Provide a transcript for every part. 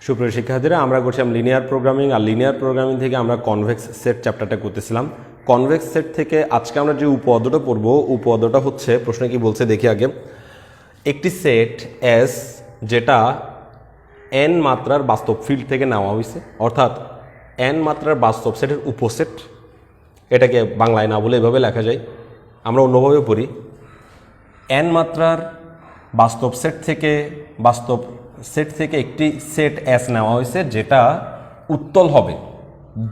সুপ্রিয় শিক্ষার্থীরা, আমরা করছিলাম লিনিয়ার প্রোগ্রামিং, আর লিনিয়ার প্রোগ্রামিং থেকে আমরা কনভেক্স সেট চ্যাপ্টারটা করতেছিলাম। কনভেক্স সেট থেকে আজকে আমরা যে উপপাদ্যটা পড়ব, উপপাদ্যটা হচ্ছে, প্রশ্নে কি বলছে দেখি আগে। একটি সেট এস যেটা এন মাত্রার বাস্তব ফিল্ড থেকে নেওয়া হয়েছে, অর্থাৎ এন মাত্রার বাস্তব সেটের উপসেট, এটাকে বাংলায় না বলে এভাবে লেখা যায়, আমরা অন্যভাবে পড়ি। এন মাত্রার বাস্তব সেট থেকে একটি সেট এস নেওয়া হয়েছে যেটা উত্তল হবে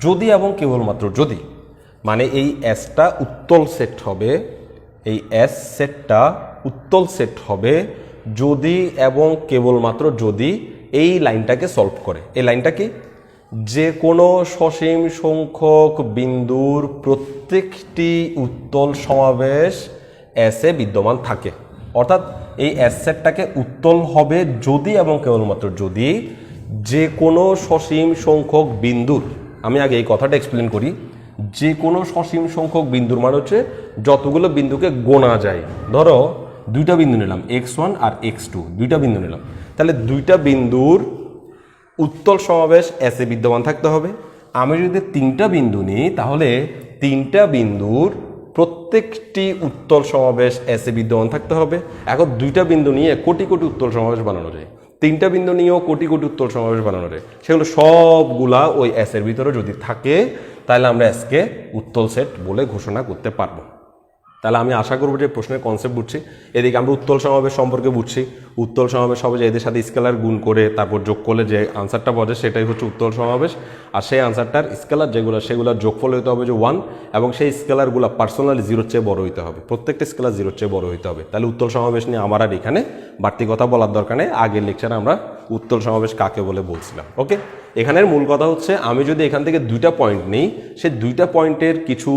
যদি এবং কেবলমাত্র যদি, মানে এই এসটা উত্তল সেট হবে, এই এস সেটটা উত্তল সেট হবে যদি এবং কেবলমাত্র যদি এই লাইনটাকে সলভ করে। এই লাইনটা কি? যে কোনো সসীম সংখ্যক বিন্দুর প্রত্যেকটি উত্তল সমাবেশ এসে বিদ্যমান থাকে। অর্থাৎ এই এস সেটটাকে উত্তল হবে যদি এবং কেবলমাত্র যদি যে কোনো সসীম সংখ্যক বিন্দুর, আমি আগে এই কথাটা এক্সপ্লেন করি, যে কোনো সসীম সংখ্যক বিন্দুর মানে হচ্ছে যতগুলো বিন্দুকে গোনা যায়। ধরো দুইটা বিন্দু নিলাম, x1 আর x2, দুইটা বিন্দু নিলাম, তাহলে দুইটা বিন্দুর উত্তল সমাবেশ এসে বিদ্যমান থাকতে হবে। আমি যদি তিনটা বিন্দু নিই তাহলে তিনটা বিন্দুর প্রত্যেকটি উত্তল সমাবেশ এসে বিদ্যমান থাকতে হবে। এখন দুইটা বিন্দু নিয়ে কোটি কোটি উত্তল সমাবেশ বানানো যায়, তিনটা বিন্দু নিয়েও কোটি কোটি উত্তল সমাবেশ বানানো যায়, সেগুলো সবগুলা ওই এসের ভিতরে যদি থাকে তাহলে আমরা এসকে উত্তল সেট বলে ঘোষণা করতে পারবো। তাহলে আমি আশা করবো যে প্রশ্নের কনসেপ্ট বুঝছি। এদিকে আমরা উত্তল সমাবেশ সম্পর্কে বুঝছি, উত্তল সমাবেশ হবে যে এদের সাথে স্কেলার গুণ করে তারপর যোগ করলে যে আনসারটা পাওয়া যায় সেটাই হচ্ছে উত্তল সমাবেশ। আর সেই আনসারটার স্কেলার সেগুলোর যোগফল হতে হবে যে 1, এবং সেই স্কেলারগুলো পার্সোনালি 0-র চেয়ে বড় হইতে হবে, প্রত্যেকটা স্কেলার 0-র চেয়ে বড় হইতে হবে। তাহলে উত্তল সমাবেশ নিয়ে আমার আর এখানে বাড়তি কথা বলার দরকার নেই, আগের লেকচারে আমরা উত্তল সমাবেশ কাকে বলে বলছিলাম। ওকে, এখানের মূল কথা হচ্ছে আমি যদি এখান থেকে দুইটা পয়েন্ট নিই, সেই দুইটা পয়েন্টের কিছু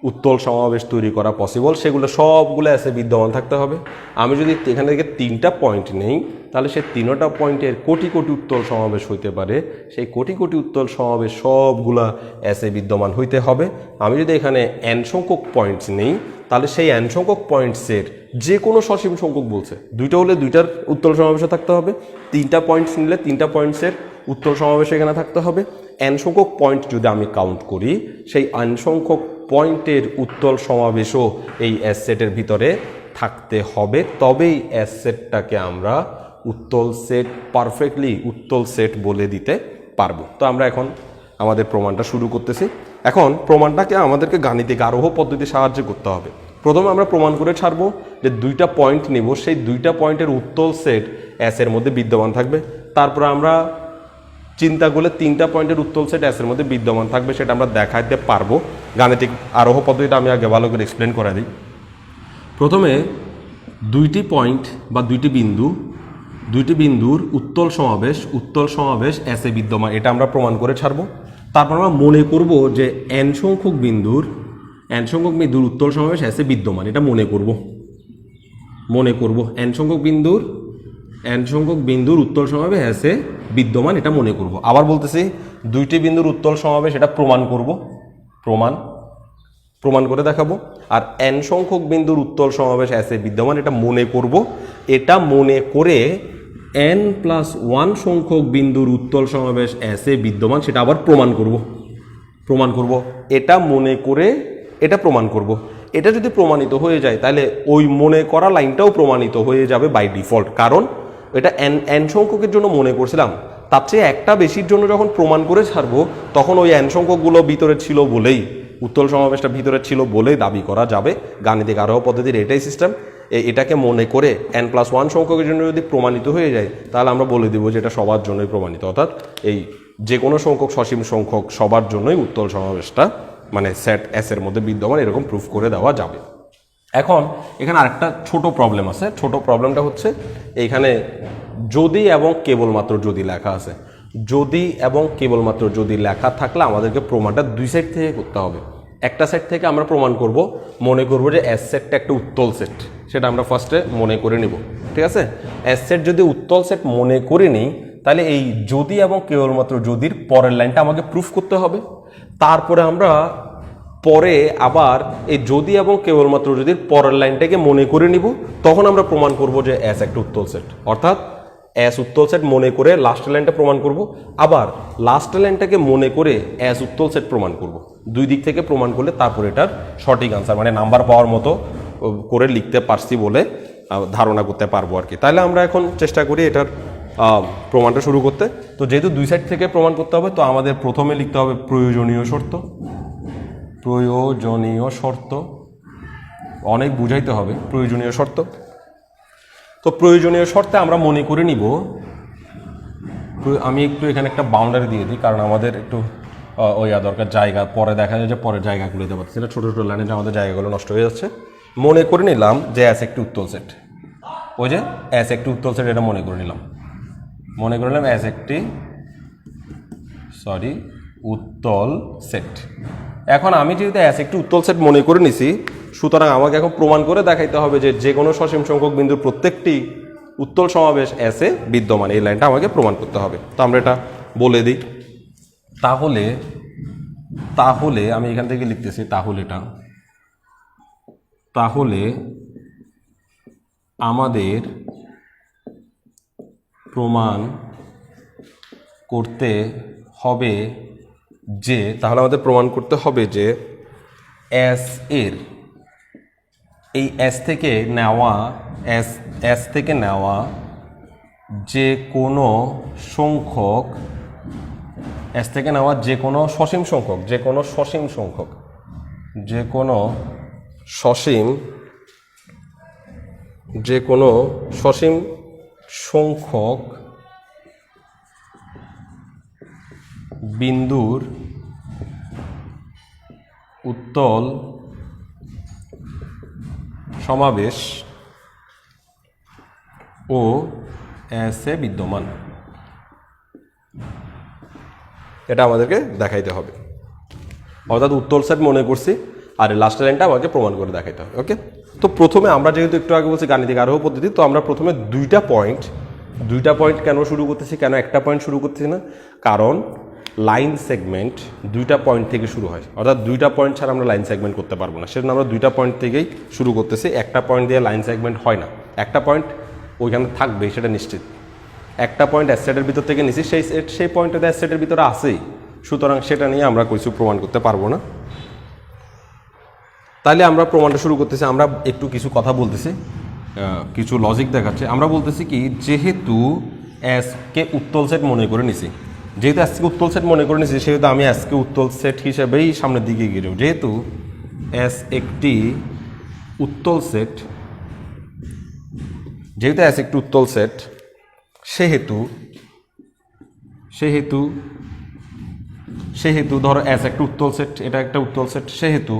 উত্তল সমাবেশ তৈরি করা পসিবল, সেগুলো সবগুলো এসে বিদ্যমান থাকতে হবে। আমি যদি এখান থেকে তিনটা পয়েন্ট নেই তাহলে সেই তিনটা পয়েন্টের কোটি কোটি উত্তল সমাবেশ হইতে পারে, সেই কোটি কোটি উত্তল সমাবেশ সবগুলা এসে বিদ্যমান হইতে হবে। আমি যদি এখানে এন সংখ্যক পয়েন্টস নেই তাহলে সেই এন সংখ্যক পয়েন্টসের যে কোনো সসীম সংখ্যক, বলছে দুইটা হলে দুইটার উত্তল সমাবেশে থাকতে হবে, তিনটা পয়েন্টস নিলে তিনটা পয়েন্টসের উত্তল সমাবেশ এখানে থাকতে হবে। এন সংখ্যক পয়েন্ট যদি আমি কাউন্ট করি, সেই এন সংখ্যক পয়েন্টের উত্তল সমাবেশও এই এস সেটের ভিতরে থাকতে হবে, তবেই এস সেটটাকে আমরা উত্তল সেট, পারফেক্টলি উত্তল সেট বলে দিতে পারবো। তো আমরা এখন আমাদের প্রমাণটা শুরু করতেছি। এখন প্রমাণটাকে আমাদেরকে গাণিতিক আরোহ পদ্ধতি সাহায্য করতে হবে। প্রথমে আমরা প্রমাণ করে ছাড়বো যে দুইটা পয়েন্ট নেব, সেই দুইটা পয়েন্টের উত্তল সেট এস এর মধ্যে বিদ্যমান থাকবে। তারপর আমরা চিন্তা করলে তিনটা পয়েন্টের উত্তল সেট এসের মধ্যে বিদ্যমান থাকবে, সেটা আমরা দেখাইতে পারবো। গাণিতিক আরোহ পদ্ধতিটা আমি আগে ভালো করে এক্সপ্লেন করে দিই। প্রথমে দুইটি পয়েন্ট বা দুইটি বিন্দুর উত্তল সমাবেশ এসে বিদ্যমান, এটা আমরা প্রমাণ করে ছাড়বো। তারপর আমরা মনে করব যে এন সংখ্যক বিন্দুর উত্তল সমাবেশ এসে বিদ্যমান, এটা মনে করব এন সংখ্যক বিন্দুর উত্তল সমাবেশ এসে বিদ্যমান, এটা মনে করব। আবার বলতেছি, দুইটি বিন্দুর উত্তল সমাবেশ এটা প্রমাণ করব, প্রমাণ করে দেখাবো। আর এন সংখ্যক বিন্দুর উত্তল সমাবেশ এসে বিদ্যমান, এটা মনে করব। এটা মনে করে n+1 সংখ্যক বিন্দুর উত্তল সমাবেশ এসে বিদ্যমান, সেটা আবার প্রমাণ করব। এটা মনে করে এটা প্রমাণ করব। এটা যদি প্রমাণিত হয়ে যায় তাহলে ওই মনে করা লাইনটাও প্রমাণিত হয়ে যাবে বাই ডিফল্ট, কারণ এটা এন সংখ্যকের জন্য মনে করছিলাম, তার চেয়ে একটা বেশির জন্য যখন প্রমাণ করে ছাড়বো তখন ওই এন সংখ্যকগুলো ভিতরে ছিল বলেই, উত্তল সমাবেশটা ভিতরে ছিল বলেই দাবি করা যাবে। গাণিতিক আরোহ পদ্ধতির এটাই সিস্টেম। এটাকে মনে করে n+1 সংখ্যকের জন্য যদি প্রমাণিত হয়ে যায় তাহলে আমরা বলে দেবো যে এটা সবার জন্যই প্রমাণিত, অর্থাৎ এই যে কোনো সংখ্যক সসীম সংখ্যক সবার জন্যই উত্তল সমাবেশটা মানে সেট এস এর মধ্যে বিদ্যমান, এরকম প্রুফ করে দেওয়া যাবে। এখন এখানে আরেকটা ছোট প্রবলেম আছে। ছোট প্রবলেমটা হচ্ছে এইখানে যদি এবং কেবলমাত্র যদি লেখা আছে, যদি এবং কেবলমাত্র যদি লেখা থাকলে আমাদেরকে প্রমাণটা দুই সাইড থেকে করতে হবে। একটা সেট থেকে আমরা প্রমাণ করব, মনে করব যে এস সেটটা একটা উত্তল সেট, সেটা আমরা ফার্স্টে মনে করে নিব, ঠিক আছে। এস সেট যদি উত্তল সেট মনে করে নিই তাহলে এই যদি এবং কেবলমাত্র যদির পরের লাইনটা আমাকে প্রুফ করতে হবে। তারপরে আমরা পরে আবার এই যদি এবং কেবলমাত্র যদির পরের লাইনটাকে মনে করে নিব, তখন আমরা প্রমাণ করব যে এস একটা উত্তল সেট। অর্থাৎ অ্যাস উত্তল সেট মনে করে লাস্ট লাইনটা প্রমাণ করব, আবার লাস্ট লাইনটাকে মনে করে অ্যাস উত্তল সেট প্রমাণ করব। দুই দিক থেকে প্রমাণ করলে তারপর এটার সঠিক আনসার মানে নাম্বার পাওয়ার মতো করে লিখতে পারছি বলে ধারণা করতে পারবো আর কি। তাহলে আমরা এখন চেষ্টা করি এটার প্রমাণটা শুরু করতে। তো যেহেতু দুই সাইড থেকে প্রমাণ করতে হবে, তো আমাদের প্রথমে লিখতে হবে প্রয়োজনীয় শর্ত। প্রয়োজনীয় শর্ত অনেক বুঝাইতে হবে। প্রয়োজনীয় শর্ত, তো প্রয়োজনীয় শর্তে আমরা মনে করে নিব, আমি একটু এখানে একটা বাউন্ডারি দিয়ে দিই কারণ আমাদের একটু দরকার জায়গা, পরে দেখা যায় যে পরের জায়গাগুলো দিতে পারছি না, ছোটো ছোটো লাইনে আমাদের জায়গাগুলো নষ্ট হয়ে যাচ্ছে। মনে করে নিলাম যে অ্যাস একটি উত্তল সেট, ওই যে অ্যাস একটি উত্তল সেট, এটা মনে করে নিলাম অ্যাস একটি উত্তল সেট। এখন আমি যেহেতু অ্যাস একটি উত্তল সেট মনে করে নিছি, সুতরাং আমাকে এখন প্রমাণ করে দেখাইতে হবে যে যে কোনো সসীম সংখ্যক বিন্দুর প্রত্যেকটি উত্তল সমাবেশ অ্যাসে বিদ্যমান। এই লাইনটা আমাকে প্রমাণ করতে হবে। তো আমরা এটা বলে দিই। তাহলে আমি এখান থেকে লিখতেছি, তাহলে আমাদের প্রমাণ করতে হবে যে অ্যাস এর এই অ্যাস থেকে নেওয়া যে কোনো সসীম সংখ্যক বিন্দুর উত্তল সমাবেশ ও অ্যাসে বিদ্যমান, এটা আমাদেরকে দেখাইতে হবে। অর্থাৎ উত্তল সেট মনে করছি, আর লাস্ট লাইনটা আমাকে প্রমাণ করে দেখাইতে হবে। ওকে, তো প্রথমে আমরা যেহেতু একটু আগে বলছি গাণিতিক আরোহ পদ্ধতি, তো আমরা প্রথমে দুইটা পয়েন্ট কেন শুরু করতেছি, কেন একটা পয়েন্ট শুরু করতেছি না? কারণ লাইন সেগমেন্ট দুইটা পয়েন্ট থেকে শুরু হয়, অর্থাৎ দুইটা পয়েন্ট ছাড়া আমরা লাইন সেগমেন্ট করতে পারবো না। সেজন্য আমরা দুইটা পয়েন্ট থেকেই শুরু করতেছি। একটা পয়েন্ট দিয়ে লাইন সেগমেন্ট হয় না, একটা পয়েন্ট ওইখানে থাকবে সেটা নিশ্চিত। একটা পয়েন্ট অ্যাসেটের ভিতর থেকে নিছি, সেই পয়েন্টটা অ্যাসেটের ভিতরে আছেই, সুতরাং সেটা নিয়ে আমরা কিছু প্রমাণ করতে পারবো না। তাহলে আমরা প্রমাণটা শুরু করতেছি। আমরা একটু কিছু কথা বলতেছি, কিছু লজিক দেখাচ্ছে। আমরা বলতেছি কি, যেহেতু অ্যাসকে উত্তল সেট মনে করে নিছি, সেহেতু আমি অ্যাসকে উত্তল সেট হিসেবেই সামনের দিকে এগিয়ে যাব। যেহেতু অ্যাস একটি উত্তল সেট, সেহেতু ধরো অ্যাস একটা উত্তল সেট, এটা একটা উত্তল সেট, সেহেতু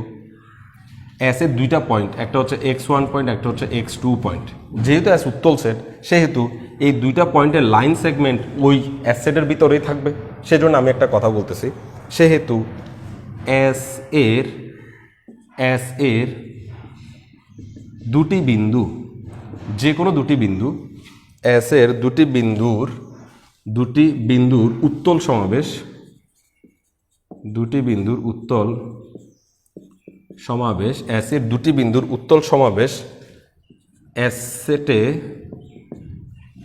অ্যাসের দুইটা পয়েন্ট, একটা হচ্ছে x1 পয়েন্ট, একটা হচ্ছে x2 পয়েন্ট। যেহেতু অ্যাস উত্তল সেট, সেহেতু এই দুইটা পয়েন্টের লাইন সেগমেন্ট ওই অ্যাসেটের ভিতরেই থাকবে। সেজন্য আমি একটা কথা বলতেছি, সেহেতু অ্যাস এর দুটি বিন্দু, যে কোনো দুটি বিন্দু, অ্যাসের দুটি বিন্দুর উত্তল সমাবেশ, অ্যাসের দুটি বিন্দুর উত্তল সমাবেশ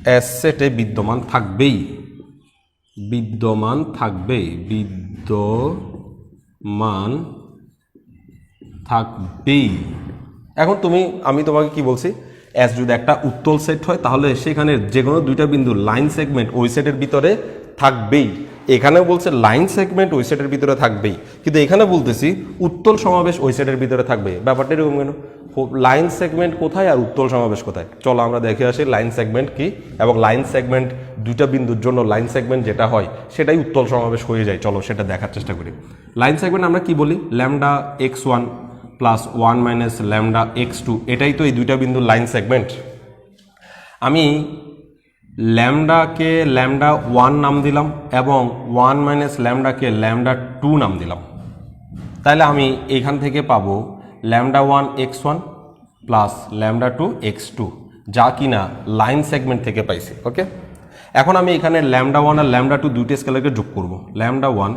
অ্যাসেটে বিদ্যমান থাকবেই। এখন আমি তোমাকে কি বলছি, অ্যাস যদি একটা উত্তল সেট হয় তাহলে সেখানে যে কোনো দুইটা বিন্দু লাইন সেগমেন্ট ওই সেটের ভিতরে থাকবেই। এখানে বলছে লাইন সেগমেন্ট ওই সেটের ভিতরে থাকবেই, কিন্তু এখানে বলতেছি উত্তল সমাবেশ ওই সেটের ভিতরে থাকবে। ব্যাপারটা এরকম কেন? লাইন সেগমেন্ট কোথায় আর উত্তল সমাবেশ কোথায়? চলো আমরা দেখে আসি লাইন সেগমেন্ট কি, এবং লাইন সেগমেন্ট দুইটা বিন্দুর জন্য লাইন সেগমেন্ট যেটা হয় সেটাই উত্তল সমাবেশ হয়ে যায়। চলো সেটা দেখার চেষ্টা করি। লাইন সেগমেন্ট আমরা কি বলি? Lambda x1 plus 1 minus lambda x2, এটাই তো এই দুইটা বিন্দুর লাইন সেগমেন্ট। আমি ল্যামডাকে ল্যামডা 1 নাম দিলাম এবং 1 মাইনাস ল্যামডাকে ল্যামডা 2 নাম দিলাম। তাহলে আমি এখান থেকে পাবো lambda 1 x1 plus lambda 2 x2, যা কিনা লাইন সেগমেন্ট থেকে পাইছি। ওকে, এখন আমি এখানে ল্যামডা 1 আর ল্যামডা 2 দুইটা স্কেলারকে যোগ করব। ল্যামডা 1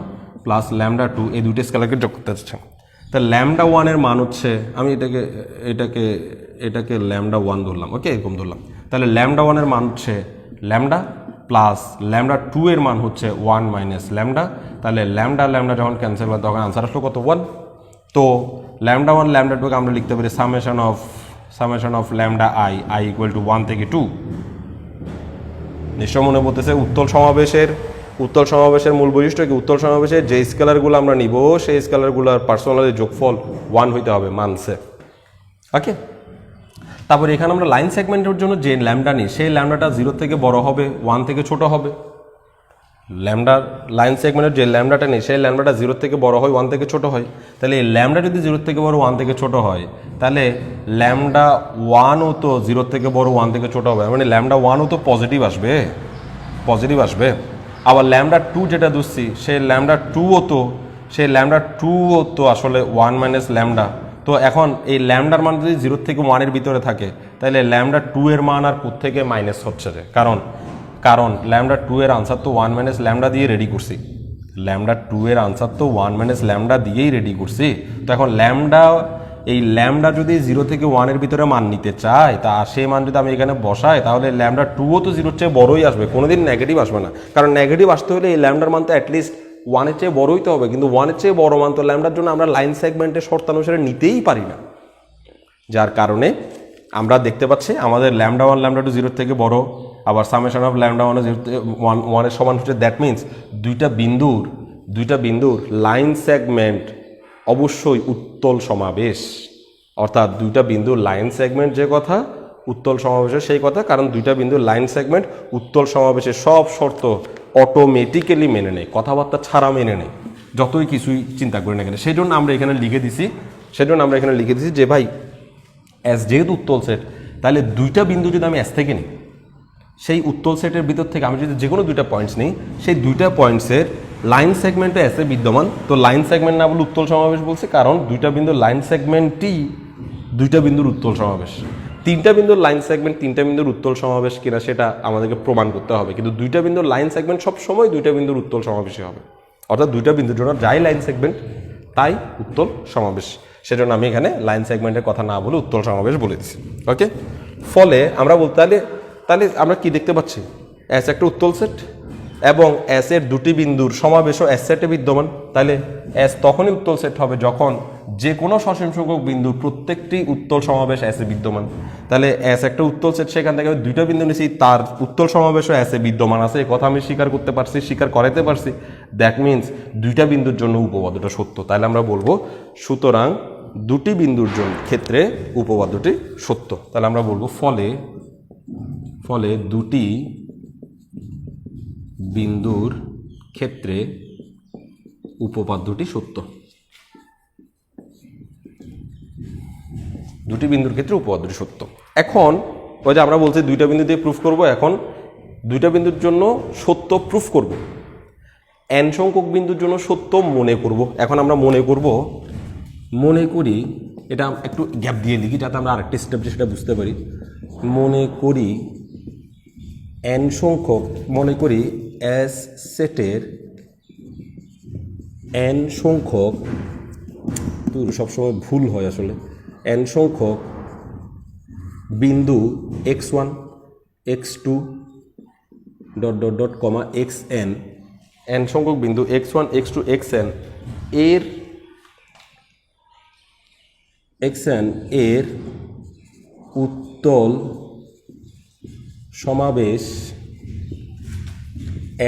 প্লাস ল্যামডা 2 এই দুইটা স্কেলারকে যোগ করতে চাচ্ছি। তা ল্যামডা 1 এর মান হচ্ছে, আমি এটাকে ল্যামডা 1 ধরলাম। ওকে, এরকম ধরলাম। তাহলে ল্যামডা 1 এর মান হচ্ছে ল্যামডা প্লাস ল্যামডা 2 এর মান হচ্ছে 1 মাইনাস ল্যামডা, তাহলে ল্যামডা ল্যামডা যখন ক্যান্সেল হয় তখন আনসার আসলো কত 1। তো ল্যামডা 1 ল্যামডা 2 কে আমরা লিখতে পারি summation of lambda I equal to 1 থেকে 2। নিশ্চয় মনে পড়তেছে উত্তল সমাবেশের মূল বৈশিষ্ট্য কি? উত্তল সমাবেশের যে স্কেলারগুলো আমরা নিব সেই স্কেলারগুলোর পার্সোনালের যোগফল 1 হইতে হবে মানছে। ওকে, তারপরে এখানে আমরা লাইন সেগমেন্টের জন্য যে ল্যামডা নিই সেই ল্যামডাটা 0 থেকে বড় হবে, 1 থেকে ছোট হবে। লাইন সেগমেন্টের যে ল্যামডাটা নেই সেই ল্যামডাটা 0 থেকে বড় হয়, 1 থেকে ছোট হয়। তাহলে এই ল্যামডা যদি 0 থেকে বড় 1 থেকে ছোট হয়, তাহলে ল্যামডা 1ও তো 0 থেকে বড় 1 থেকে ছোট হবে, মানে ল্যামডা 1ও তো পজিটিভ আসবে। আবার ল্যামডা 2 যেটা ধরছি সেই ল্যামডা 2ও তো আসলে 1 মাইনাস ল্যামডা। তো এখন এই ল্যামডার মান যদি 0 থেকে 1 এর ভিতরে থাকে তাহলে ল্যামডা 2 এর মান আর কোত্থেকে মাইনাস হচ্ছে রে? কারণ ল্যামডা 2 এর আনসার তো 1 মাইনাস ল্যামডা দিয়ে রেডি করছি। ল্যামডা 2 এর আনসার তো 1 মাইনাস ল্যামডা দিয়েই রেডি করছি। তো এখন ল্যামডা যদি 0 থেকে 1 এর ভিতরে মান নিতে চায়, তা সেই মান যদি আমি এখানে বসাই তাহলে ল্যামডা 2ও তো 0 এর চেয়ে বড়ই আসবে, কোনোদিন নেগেটিভ আসবে না। কারণ নেগেটিভ আসতে হলে এই ল্যামডার মান তো অ্যাটলিস্ট 1 এর চেয়ে বড় হইতে হবে, কিন্তু 1 এর চেয়ে বড় মান তো ল্যামডার জন্য আমরা লাইন সেগমেন্টের শর্তানুসারে নিতেই পারি না। যার কারণে আমরা দেখতে পাচ্ছি আমাদের ল্যামডা 1 ল্যামডা 2 0 থেকে বড়, আবার সামেশন অফ ল্যামডা 1 0 থেকে 1 এর সমান হচ্ছে। দ্যাট মিনস দুইটা বিন্দুর লাইন সেগমেন্ট অবশ্যই উত্তল সমাবেশ, অর্থাৎ দুইটা বিন্দুর লাইন সেগমেন্ট যে কথা উত্তল সমাবেশের সেই কথা, কারণ দুইটা বিন্দুর লাইন সেগমেন্ট উত্তল সমাবেশের সব শর্ত অটোমেটিক্যালি মেনে নেয়, কথাবার্তা ছাড়া মেনে নেয়, যতই কিছুই চিন্তা করি না কেন। সেই জন্য আমরা এখানে লিখে দিছি যে ভাই এস যেহেতু উত্তল সেট, তাহলে দুইটা বিন্দু যদি আমি এস থেকে নিই, সেই উত্তল সেটের ভিতর থেকে আমি যদি যে কোনো দুইটা পয়েন্টস নিই, সেই দুইটা পয়েন্টসের লাইন সেগমেন্টে এসে বিদ্যমান। তো লাইন সেগমেন্ট না বলে উত্তল সমাবেশ বলছে, কারণ দুইটা বিন্দুর লাইন সেগমেন্টই দুইটা বিন্দুর উত্তল সমাবেশ। তিনটা বিন্দুর লাইন সেগমেন্ট তিনটা বিন্দুর উত্তল সমাবেশ কিনা সেটা আমাদেরকে প্রমাণ করতে হবে, কিন্তু দুইটা বিন্দুর লাইন সেগমেন্ট সবসময় দুইটা বিন্দুর উত্তল সমাবেশই হবে, অর্থাৎ দুইটা বিন্দুর জন্য যাই লাইন সেগমেন্ট তাই উত্তল সমাবেশ। সেজন্য আমি এখানে লাইন সেগমেন্টের কথা না বলে উত্তল সমাবেশ বলে দিচ্ছি। ওকে, ফলে আমরা বলতে তাহলে আমরা কি দেখতে পাচ্ছি? এস একটা উত্তল সেট এবং এস এর দুটি বিন্দুর সমাবেশও এস সেটে বিদ্যমান। তাহলে এস তখনই উত্তল সেট হবে যখন যে কোনো সসীম সংখ্যক বিন্দুর প্রত্যেকটি উত্তল সমাবেশ এসে বিদ্যমান। তাহলে এস একটা উত্তল সেট, সেখান থেকে আমি দুইটা বিন্দু নিয়েছি, তার উত্তল সমাবেশও এসে বিদ্যমান আছে, এই কথা আমি স্বীকার করাতে পারছি। দ্যাট মিনস দুইটা বিন্দুর জন্য উপপাদ্যটা সত্য। তাহলে আমরা বলবো সুতরাং দুটি বিন্দুর জন্য ক্ষেত্রে উপপাদ্যটি সত্য। তাহলে আমরা বলবো ফলে দুটি বিন্দুর ক্ষেত্রে উপপাদ্যটি সত্য। দুটি বিন্দুর ক্ষেত্রে উপপাদ্যটি সত্য। এখন ওই যে আমরা বলছি দুইটা বিন্দু দিয়ে প্রুফ করব, এখন দুইটা বিন্দুর জন্য সত্য প্রুফ করব, এন সংখ্যক বিন্দুর জন্য সত্য মনে করব। এখন আমরা মনে করি এটা একটু গ্যাপ দিয়ে লিখি যাতে আমরা আরেকটা স্টেপ সেটা বুঝতে পারি। মনে করি এস সেটের এন সংখ্যক, তো সবসময় ভুল হয় আসলে, এন সংখ্যক বিন্দু x1 x2 ... xn, এন সংখ্যক বিন্দু x1 x2 xn এর উত্তল সমাবেশ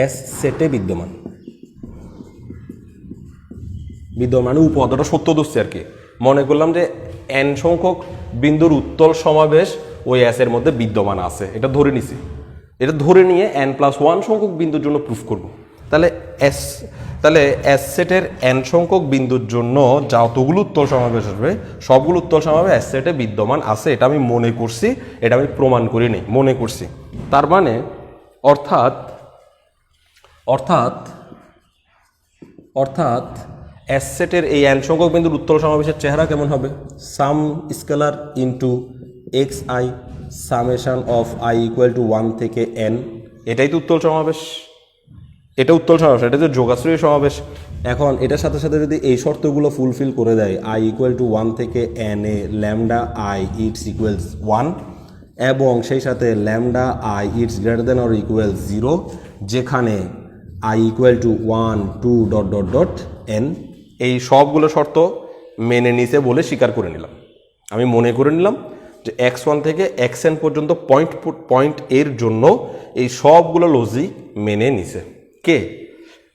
এস সেটে বিদ্যমান উপপাদ্যটা সত্য ধরছি আর কি। মনে করলাম যে এন সংখ্যক বিন্দুর উত্তল সমাবেশ ওই এস এর মধ্যে বিদ্যমান আছে, এটা ধরে নিছি। এটা ধরে নিয়ে n+1 সংখ্যক বিন্দুর জন্য প্রুফ করব। তাহলে এস সেটের এন সংখ্যক বিন্দুর জন্য যতগুলো উত্তল সমাবেশ আসবে সবগুলো উত্তল সমাবেশ এস সেটে বিদ্যমান আছে, এটা আমি মনে করছি, এটা আমি প্রমাণ করি নাই, মনে করছি। তার মানে অর্থাৎ এস সেটের এই এন সংখ্যক বিন্দুর উত্তল সমাবেশের চেহারা কেমন হবে? Some scalar into x i summation of i equal to 1 থেকে n, এটাই তো উত্তল সমাবেশ, এটা উত্তল সমাবেশ, এটা তো যোগাশ্রয়ী সমাবেশ। এখন এটার সাথে সাথে যদি এই শর্তগুলো ফুলফিল করে দেয়, আই ইকুয়াল টু 1 থেকে n A lambda I it's equals 1, এবং সেই সাথে lambda I it's greater than or equal 0, যেখানে I equal to 1 2 dot dot dot N. এই সবগুলো শর্ত মেনে নিছে বলে স্বীকার করে নিলাম। আমি মনে করে নিলাম যে x1 থেকে xn পর্যন্ত পয়েন্ট এর জন্য এই সবগুলো লজিক মেনে নিছে। কে?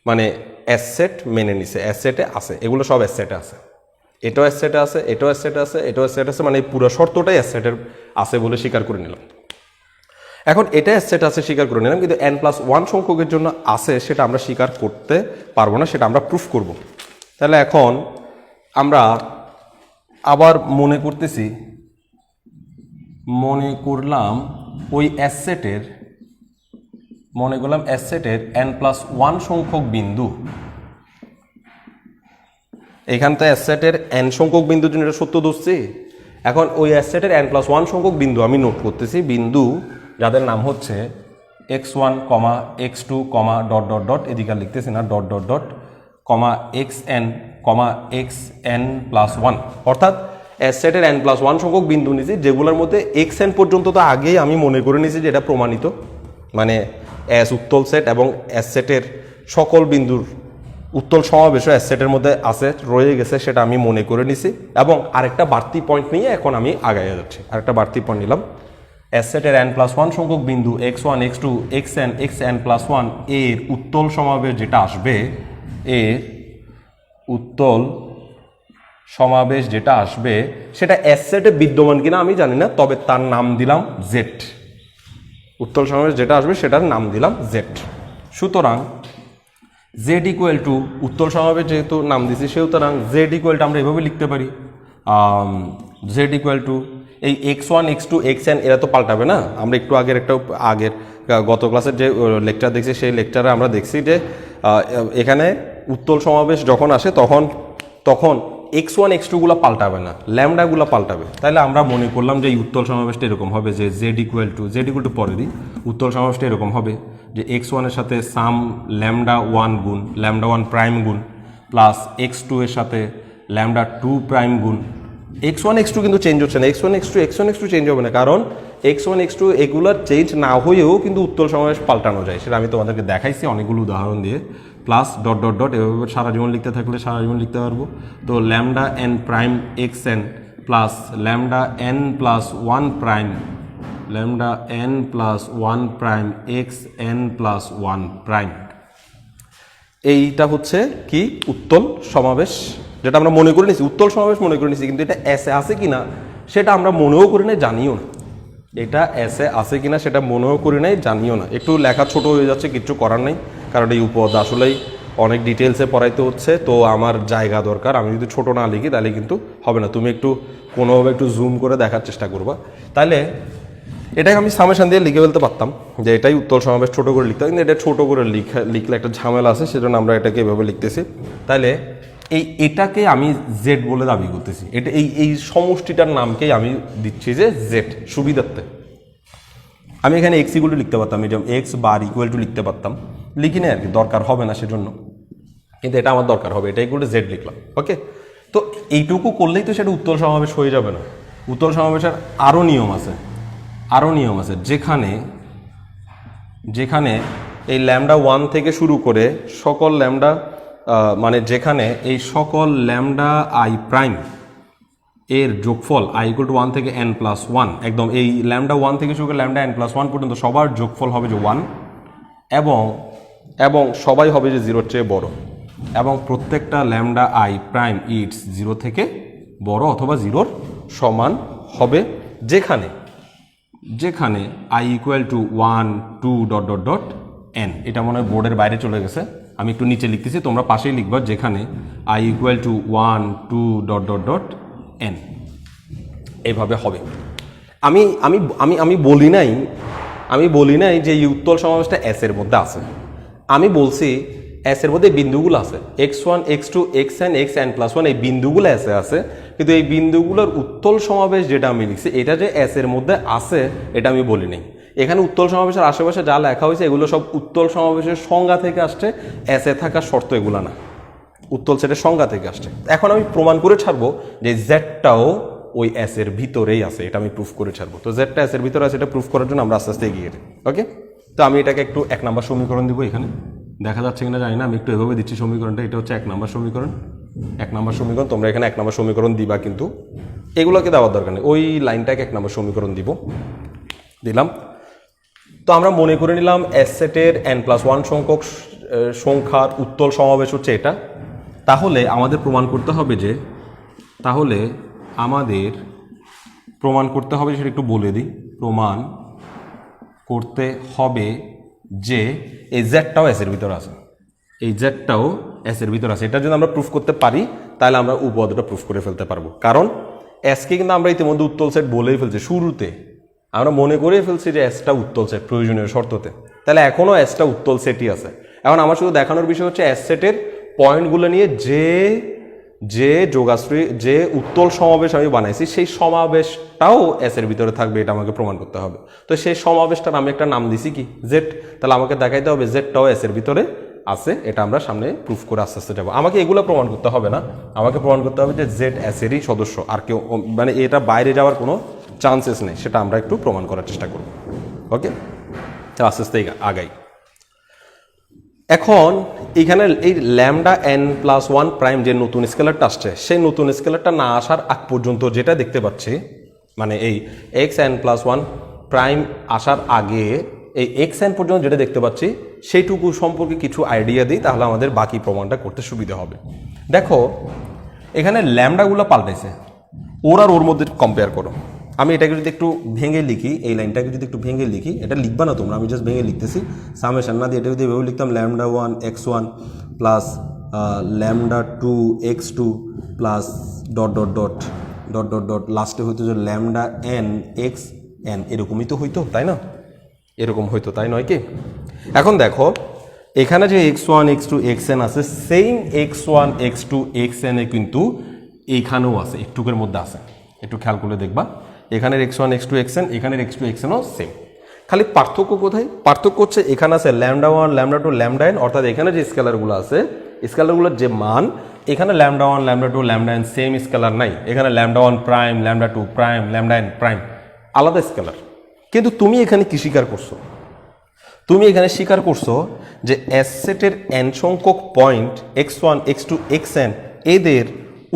মানে অ্যাসেট মেনে নিছে, অ্যাসেটে আছে, এগুলো সব অ্যাসেটে আছে, এটাও অ্যাসেটে আছে, এটাও অ্যাসেটে আছে, এটাও অ্যাসেট আছে, মানে এই পুরো শর্তটাই অ্যাসেটের আছে বলে স্বীকার করে নিলাম। এখন এটা অ্যাসেট আছে স্বীকার করে নিলাম, কিন্তু n+1 সংখ্যকের জন্য আছে সেটা আমরা স্বীকার করতে পারবো না, সেটা আমরা প্রুফ করব। তাহলে এখন আমরা আবার মনে করলাম ওই অ্যাসেটের n+1 সংখ্যক বিন্দু, এখানটা অ্যাসেটের n সংখ্যক বিন্দুর জন্য এটা সত্য ধরছি। এখন ওই অ্যাসেটের n+1 সংখ্যক বিন্দু আমি নোট করতেছি, বিন্দু যাদের নাম হচ্ছে x1, x2, dot dot dot, এদিকে লিখতেছি না, dot dot dot, xn, xn+1, অর্থাৎ অ্যাসেটের n+1 সংখ্যক বিন্দু নিয়েছি, যেগুলোর মধ্যে xn পর্যন্ত তো আগেই আমি মনে করে নিয়েছি যে এটা প্রমাণিত, মানে অ্যাস উত্তল সেট এবং অ্যাসেটের সকল বিন্দুর উত্তল সমাবেশ অ্যাসেটের মধ্যে আছে, রয়ে গেছে, সেটা আমি মনে করে নিছি। এবং আরেকটা বাড়তি পয়েন্ট নিয়ে এখন আমি আগাইয়া যাচ্ছি। আরেকটা বাড়তি পয়েন্ট নিলাম, অ্যাসেটের n+1 সংখ্যক বিন্দু x1, x2, xn, xn+1 এর উত্তল সমাবেশ যেটা আসবে, এর উত্তল সমাবেশ যেটা আসবে সেটা অ্যাসেটে বিদ্যমান কিনা আমি জানি না, তবে তার নাম দিলাম জেড। উত্তল সমাবেশ যেটা আসবে সেটার নাম দিলাম জেড। সুতরাং জেড ইকুয়াল টু, উত্তল সমাবেশ যেহেতু নাম দিছি, সুতরাং জেড ইকুয়াল টু আমরা এভাবে লিখতে পারি, জেড ইকুয়াল টু এই x1, x2, xn এরা তো পাল্টাবে না। আমরা একটু আগের গত ক্লাসের যে লেকচার দেখছি সেই লেকচারে আমরা দেখছি যে এখানে উত্তল সমাবেশ যখন আসে তখন x1, x2 গুলো পাল্টাবে না, ল্যামডাগুলো পাল্টাবে। তাহলে আমরা মনে করলাম যে এই উত্তল সমাবেশটা এরকম হবে যে জেড ইকুয়াল টু পরে দিই, উত্তল সমাবেশটা এরকম হবে যে x1 এর সাথে সাম λ1 গুণ λ1 প্রাইম গুণ প্লাস x2 এর সাথে λ2 প্রাইম গুণ। x1, x2 কিন্তু চেঞ্জ হচ্ছে না, x1, x2 চেঞ্জ হবে না, কারণ x1, x2 এগুলার চেঞ্জ না হয়েও কিন্তু উত্তল সমাবেশ পাল্টানো যায়, সেটা আমি তোমাদেরকে দেখাইছি অনেকগুলো উদাহরণ দিয়ে। প্লাস ডট ডট ডট এভাবে সারা জীবন লিখতে থাকলে সারা জীবন লিখতে পারবো। তো λn prime xn plus λn+1 prime λn+1 prime xn+1 prime, এইটা হচ্ছে কি উত্তল সমাবেশ, যেটা আমরা মনে করে নিছি, উত্তল সমাবেশ মনে করে নিছি, কিন্তু এটা এসে আছে কিনা সেটা আমরা মনেও করি নাই, জানিও না। এটা এসে আছে কিনা সেটা মনেও করি নাই, জানিও না। একটু লেখা ছোট হয়ে যাচ্ছে, কিছু করার নেই, কারণ এই উপদ আসলেই অনেক ডিটেলসে পড়াইতে হচ্ছে, তো আমার জায়গা দরকার। আমি যদি ছোট না লিখি তাহলে কিন্তু হবে না। তুমি একটু কোনোভাবে একটু জুম করে দেখার চেষ্টা করবা, তাহলে এটাকে আমি সামেশান দিয়ে লিখে ফেলতে পারতাম যে এটাই উত্তল সমাবেশ, ছোট করে লিখতে, কিন্তু এটা ছোট করে লিখলে একটা ঝামেলা আছে, সেজন্য আমরা এটাকে এভাবে লিখতেছি। তাহলে এটাকে আমি জেড বলে দাবি করতেছি, এটা এই সমষ্টিটার নামকেই আমি দিচ্ছি যে জেড, সুবিধার্থে। আমি এখানে এক্স ইকুয়াল টু লিখতে পারতাম, যেমন এক্স বার ইকুয়াল টু লিখতে পারতাম, লিখি না আর কি, দরকার হবে না সেজন্য, কিন্তু এটা আমার দরকার হবে, এটা ইকুয়াল টু জেড লিখলাম। ওকে, তো এইটুকু করলেই তো সেটা উত্তল সমাবেশ হয়ে যাবে না। উত্তল সমাবেশের আরও নিয়ম আছে, যেখানে এই λ1 থেকে শুরু করে সকল ল্যামডা, মানে যেখানে এই সকল λ i প্রাইম এর যোগফল i = 1 থেকে n+1, একদম এই λ1 থেকে শুরু করে λn+1 পর্যন্ত সবার যোগফল হবে যে 1, এবং সবাই হবে যে 0-র চেয়ে বড়, এবং প্রত্যেকটা λ i প্রাইম ইটস 0 থেকে বড় অথবা 0-র সমান হবে, যেখানে i = 1 2 dot dot dot n। এটা মনে হয় বোর্ডের বাইরে চলে গেছে, আমি একটু নিচে লিখতেছি, তোমরা পাশেই লিখবা, যেখানে i = 1 2 dot dot dot n। এইভাবে হবে। আমি আমি আমি আমি বলি নাই যে এই উত্তল সমাবেশটা এস এর মধ্যে আছে, আমি বলছি এস এর মধ্যে বিন্দুগুলো আছে, x1 x2 xn xn+1 এই বিন্দুগুলো এসে আছে, কিন্তু এই বিন্দুগুলোর উত্তল সমাবেশ যেটা আমি লিখছি এটা যে এস এর মধ্যে আছে এটা আমি বলি নাই। এখানে উত্তল সমাবেশের আশেপাশে যা লেখা হয়েছে এগুলো সব উত্তল সমাবেশের সংজ্ঞা থেকে আসছে, এসে থাকার শর্ত এগুলো না, উত্তল সেটের সংজ্ঞা থেকে আসছে। এখন আমি প্রমাণ করে ছাড়বো যে জেডটাও ওই এস এর ভিতরেই আছে, এটা আমি প্রুফ করে ছাড়বো। তো জেডটা এস এর ভিতরে আছে, এটা প্রুফ করার জন্য আমরা আস্তে আস্তে এগিয়ে যাই। ওকে, তো আমি এটাকে একটু 1 নম্বর সমীকরণ দিব। এখানে দেখা যাচ্ছে কিনা জানি না, আমি একটু এভাবে দিচ্ছি সমীকরণটা। এটা হচ্ছে 1 নম্বর সমীকরণ। 1 নম্বর সমীকরণ, তোমরা এখানে 1 নম্বর সমীকরণ দিবা, কিন্তু এগুলোকে দেওয়ার দরকার নেই, ওই লাইনটাকে 1 নম্বর সমীকরণ দিলাম। তো আমরা মনে করে নিলাম এস সেটের n+1 সংখ্যার উত্তল সমাবেশ হচ্ছে এটা। তাহলে আমাদের প্রমাণ করতে হবে যে সেটা একটু বলে দিই। প্রমাণ করতে হবে যে এই জেডটাও এস এর ভিতরে আছে, এটা যদি আমরা প্রুফ করতে পারি তাহলে আমরা উপপাদ্যটা প্রুফ করে ফেলতে পারবো। কারণ এসকে কিন্তু আমরা ইতিমধ্যে উত্তল সেট বলেই ফেলছি, শুরুতে আমরা মনে করেই ফেলছি যে এসটা উত্তল সেট প্রয়োজনীয় শর্ততে, তাহলে এখনও এসটা উত্তল সেটই আছে। এখন আমার শুধু দেখানোর বিষয় হচ্ছে এস সেটের পয়েন্টগুলো নিয়ে যে যোগাশ্রী যে উত্তল সমাবেশ আমি বানাইছি সেই সমাবেশটাও এস এর ভিতরে থাকবে, এটা আমাকে প্রমাণ করতে হবে। তো সেই সমাবেশটার আমি একটা নাম দিছি কি, জেড। তাহলে আমাকে দেখাইতে হবে জেডটাও এস এর ভিতরে আছে, এটা আমরা সামনে প্রুফ করে আস্তে আস্তে যাবো। আমাকে এগুলো প্রমাণ করতে হবে না, আমাকে প্রমাণ করতে হবে যে জেড এস এরই সদস্য, আর কেউ মানে এটা বাইরে যাওয়ার কোনো চান্সেস নেই, সেটা আমরা একটু প্রমাণ করার চেষ্টা করব। ওকে, আস্তে আস্তে আগাই। এখন এইখানে এই ল্যামডা n+1 প্রাইম যে নতুন স্কেলারটা আসছে, সেই নতুন স্কেলারটা না আসার আগ পর্যন্ত যেটা দেখতে পাচ্ছি, মানে এই xn+1 প্রাইম আসার আগে এই xn পর্যন্ত যেটা দেখতে পাচ্ছি সেইটুকু সম্পর্কে কিছু আইডিয়া দিই, তাহলে আমাদের বাকি প্রমাণটা করতে সুবিধা হবে। দেখো এখানে ল্যামডাগুলো পাল্টাইছে, ওর আর ওর মধ্যে কম্পেয়ার করো। আমি এটাকে যদি একটু ভেঙে লিখি, এই লাইনটাকে যদি একটু ভেঙে লিখি, এটা লিখবা না তোমরা, আমি জাস্ট ভেঙে লিখতেছি, সামেশন না দিয়ে এটা যদি এভাবে লিখতাম λ1 x1 plus λ2 x2 plus dot dot dot dot dot dot লাস্টে হইতো যে λn xn, এরকমই তো হইতো, তাই না? এরকম হইতো, তাই নয় কি? এখন দেখো এখানে যে x1 x2 xn আছে, সেম x1 x2 xn এ কিন্তু এইখানেও আছে, একটুকের মধ্যে আছে, একটু খেয়াল করে দেখবা। এখানের x1 x2 xn, এখানের x2 xnও সেম, খালি পার্থক্য কোথায়? পার্থক্য হচ্ছে এখানে আছে λ1 λ2 λn, অর্থাৎ এখানে যে স্কেলারগুলো আছে স্কেলারগুলোর যে মান, এখানে λ1 λ2 λn সেম স্কেলার নাই, এখানে λ1 প্রাইম λ2 প্রাইম λn প্রাইম আলাদা স্কেলার। কিন্তু তুমি এখানে কি স্বীকার করছো? তুমি এখানে স্বীকার করছো যে এস সেটের n সংখ্যক পয়েন্ট x1 x2 xn এদের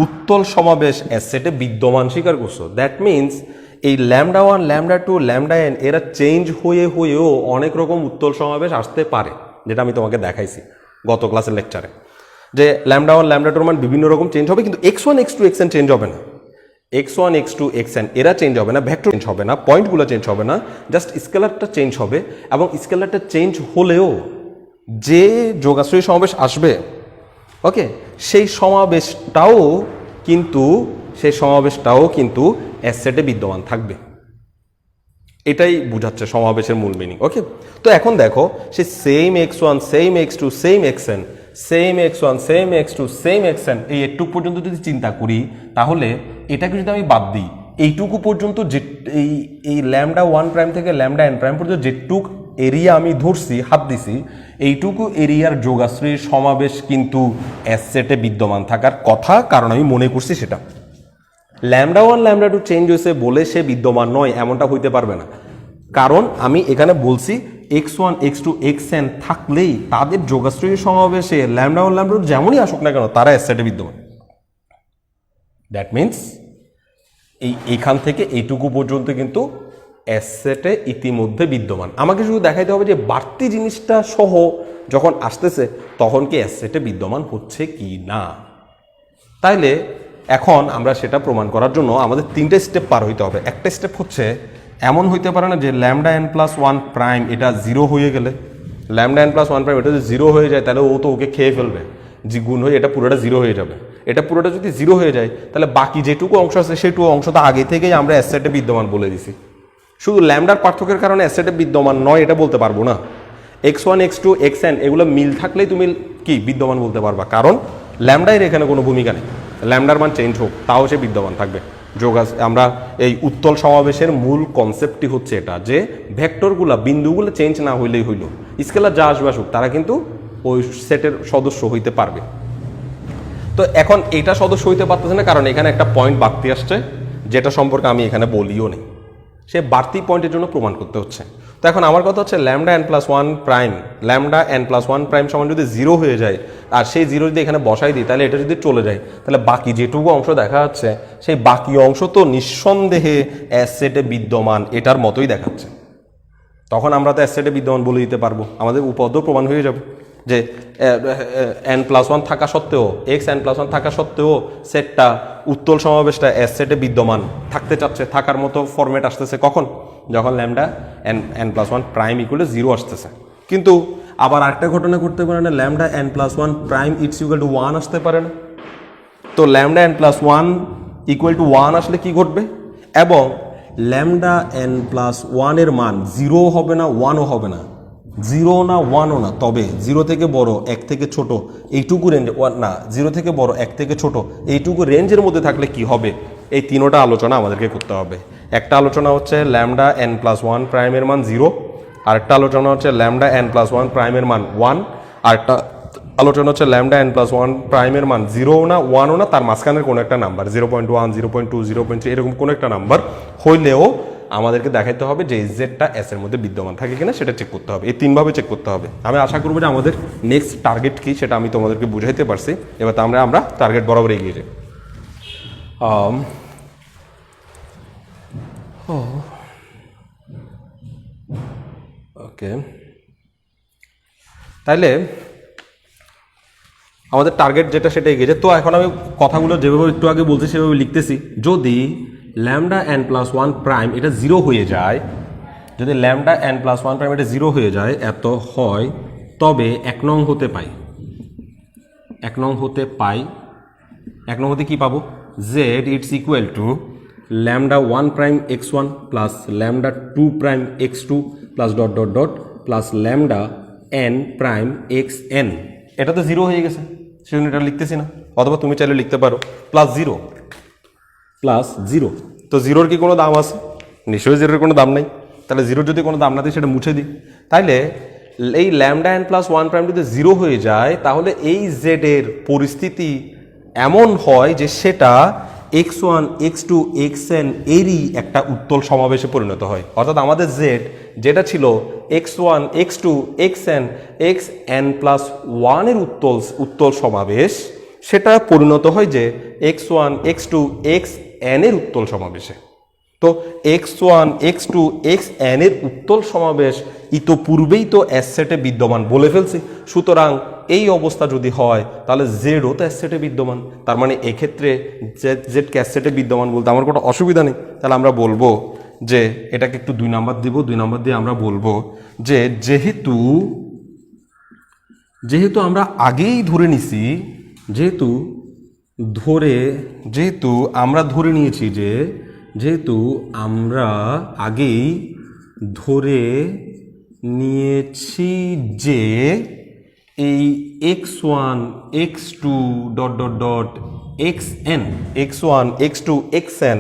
উত্তল সমাবেশ এস সেটে বিদ্যমান স্বীকার করছো। দ্যাট মিনস এই λ1 λ2 λn এরা চেঞ্জ হয়েও অনেক রকম উত্তল সমাবেশ আসতে পারে, যেটা আমি তোমাকে দেখাইছি গত ক্লাসের লেকচারে, যে λ1 λ2 মান বিভিন্ন রকম চেঞ্জ হবে, কিন্তু x1 x2 xn চেঞ্জ হবে না। x1 x2 xn এরা চেঞ্জ হবে না, ভেক্টর চেঞ্জ হবে না, পয়েন্টগুলো চেঞ্জ হবে না, জাস্ট স্কেলারটা চেঞ্জ হবে। এবং স্কেলারটা চেঞ্জ হলেও যে যোগাশ্রয়ী সমাবেশ আসবে, ওকে, সেই সমাবেশটাও কিন্তু এস সেটে বিদ্যমান থাকবে। এটাই বোঝাচ্ছে সমাবেশের মূল মিনিং। ওকে, তো এখন দেখো সে same x1 same x2 same xn, same x1 same x2 same xn, এই একটু পর্যন্ত যদি চিন্তা করি, তাহলে এটাকে যদি আমি বাদ দিই, এইটুকু পর্যন্ত যে এই λ1 প্রাইম থেকে λn প্রাইম পর্যন্ত যেটুক এরিয়া আমি ধরছি, হাত দিছি, এইটুকু এরিয়ার যোগাশ্রয়ী সমাবেশ কিন্তু এস সেটে বিদ্যমান থাকার কথা, কারণ আমি মনে করছি সেটা। λ1 λ2 চেঞ্জ হয়েছে বলে সে বিদ্যমান নয়, এমনটা হইতে পারবে না, কারণ আমি এখানে বলছি x1 x2 xn থাকলেই তাদের যোগাশ্রয়ী সমাবেশে λ1 λ2 যেমনই আসুক না কেন তারা এস সেটে বিদ্যমান। দ্যাট মিনস এইখান থেকে এইটুকু পর্যন্ত কিন্তু এস সেটে ইতিমধ্যে বিদ্যমান। আমাকে শুধু দেখাইতে হবে যে বাড়তি জিনিসটা সহ যখন আসতেছে তখন কি এস সেটে বিদ্যমান হচ্ছে কি না। তাইলে এখন আমরা সেটা প্রমাণ করার জন্য আমাদের 3টে স্টেপ পার হইতে হবে। একটা স্টেপ হচ্ছে, এমন হইতে পারে না যে λn+1 প্রাইম এটা 0 হয়ে গেলে, λn+1 প্রাইম এটা যদি 0 হয়ে যায় তাহলে ও তো ওকে খেয়ে ফেলবে, যে গুণ হয়ে এটা পুরোটা 0 হয়ে যাবে। এটা পুরোটা যদি 0 হয়ে যায় তাহলে বাকি যেটুকু অংশ আছে সেটুকু অংশ তো আগে থেকেই আমরা এস সেটে বিদ্যমান বলে দিছি। শুধু ল্যামডার পার্থক্যের কারণে এস সেটে বিদ্যমান নয় এটা বলতে পারবো না। x1 x2 xn এগুলো মিল থাকলেই তুমি কি বিদ্যমান বলতে পারবা, কারণ ল্যামডার এখানে কোনো ভূমিকা নেই। ল্যামডার মান চেঞ্জ হোক তাও সে বিদ্যমান থাকবে। আমরা এই উত্তল সমাবেশের মূল কনসেপ্টটি হচ্ছে এটা, যে ভেক্টরগুলা বিন্দুগুলো চেঞ্জ না হইলেই হইল, স্কেলার যা আসবে আসুক তারা কিন্তু ওই সেটের সদস্য হইতে পারবে। তো এখন এটা সদস্য হইতে পারতেছে না, কারণ এখানে একটা পয়েন্ট বাড়তি আসছে, যেটা সম্পর্কে আমি এখানে বলিও নি, সে বাড়তি পয়েন্টের জন্য প্রমাণ করতে হচ্ছে। তো এখন আমার কথা হচ্ছে lambda N plus one prime, lambda N plus one prime সমান যদি 0 হয়ে যায় আর সেই 0 যদি এখানে বসাই দিই, তাহলে এটা যদি চলে যায়, তাহলে বাকি যেটুকু অংশ দেখা যাচ্ছে সেই বাকি অংশ তো নিঃসন্দেহে এস সেটে বিদ্যমান এটার মতোই দেখাচ্ছে। তখন আমরা তো এস সেটে বিদ্যমান বলে দিতে পারবো, আমাদের উপপাদ্য প্রমাণ হয়ে যাবে যে এন প্লাস ওয়ান থাকা সত্ত্বেও, এক্স এন প্লাস ওয়ান থাকা সত্ত্বেও সেটটা উত্তল সমাবেশটা এস সেটে বিদ্যমান থাকতে চাচ্ছে, থাকার মতো ফরম্যাট আসতেছে কখন, যখন lambda N plus one prime equal two 0 আসতেছে। কিন্তু আবার আরেকটা ঘটনা করতে পারে না, lambda N plus one prime it's equal to 1 আসতে পারে না। তো lambda N plus one equal to 1 আসলে কি ঘটবে, এবং ল্যামডা এন প্লাস ওয়ানের মান 0 হবে না, 1ও হবে না, 0 না 1ও না, তবে 0 থেকে বড় 1 থেকে ছোট এইটুকু রেঞ্জ, না 0 থেকে বড় 1 থেকে ছোট এইটুকু রেঞ্জের মধ্যে থাকলে কি হবে, এই তিনোটা আলোচনা আমাদেরকে করতে হবে। একটা আলোচনা হচ্ছে ল্যামডা এন প্লাস ওয়ান প্রাইমের মান 0, আরেকটা আলোচনা হচ্ছে ল্যামডা এন প্লাস ওয়ান প্রাইমের মান 1, আরেকটা আলোচনা হচ্ছে ল্যামডা এন প্লাস ওয়ান প্রাইমের মান 0 না 1ও না, তার মাঝখানের কোনো একটা নাম্বার 0.1, 0.2, 0.3 এরকম কোনো একটা নাম্বার হইলেও আমাদেরকে দেখাইতে হবে যে জেডটা এস এর মধ্যে বিদ্যমান থাকে কিনা, সেটা চেক করতে হবে। এই 3ভাবে চেক করতে হবে। আমি আশা করবো যে আমাদের নেক্সট টার্গেট কি সেটা আমি তোমাদেরকে বুঝাইতে পারছি। এবার তো আমরা টার্গেট বরাবর এগিয়ে যাই। ওকে, তাইলে আমাদের টার্গেট যেটা সেটা এগিয়ে যায়। তো এখন আমি কথাগুলো যেভাবে একটু আগে বলছি সেভাবে লিখতেছি। যদি lambda N plus one prime এটা 0 হয়ে যায়, যদি lambda N plus one prime এটা 0 হয়ে যায়, এত হয়, তবে 1 নং হতে পাই, 1 নং হতে পাই, 1 নং হতে কি পাবো, Z it's equal to lambda one prime X one plus lambda two prime X two plus dot dot dot plus lambda N prime X N. এটা তো 0 হয়ে গেছে, সেজন্য এটা লিখতেছি না, অথবা তুমি চাইলে লিখতে পারো প্লাস 0 প্লাস 0। তো 0-র কি কোনো দাম আছে? নিশ্চয়ই 0-এর কোনো দাম নেই। তাহলে 0-র যদি কোনো দাম না দিই সেটা মুছে দিই। তাইলে এই lambda N plus one prime যদি 0 হয়ে যায়, তাহলে এই জেডের পরিস্থিতি এমন হয় যে সেটা x1, x2, xn এরই একটা উত্তল সমাবেশে পরিণত হয়। অর্থাৎ আমাদের জেড যেটা ছিল x1, x2, xn, xn plus 1 এর উত্তল সমাবেশ, সেটা পরিণত হয় যে x1, x2, xn এর উত্তল সমাবেশে। তো x1, x2, xn এর উত্তল সমাবেশ ইতোপূর্বেই তো এস সেটে বিদ্যমান বলে ফেলছি। সুতরাং এই অবস্থা যদি হয় তাহলে জেডও তো এস সেটে বিদ্যমান। তার মানে এক্ষেত্রে জেড এস সেটে বিদ্যমান বলতে আমার কোনো অসুবিধা নেই। তাহলে আমরা বলবো যে এটাকে একটু 2 নাম্বার দিব, 2 নাম্বার দিয়ে আমরা বলবো যে যেহেতু আমরা আগেই ধরে নিছি, যেহেতু আমরা ধরে নিয়েছি যে যেহেতু আমরা আগেই ধরে নিয়েছি যে এই x1, x2 dot dot dot xn, x1, x2, xn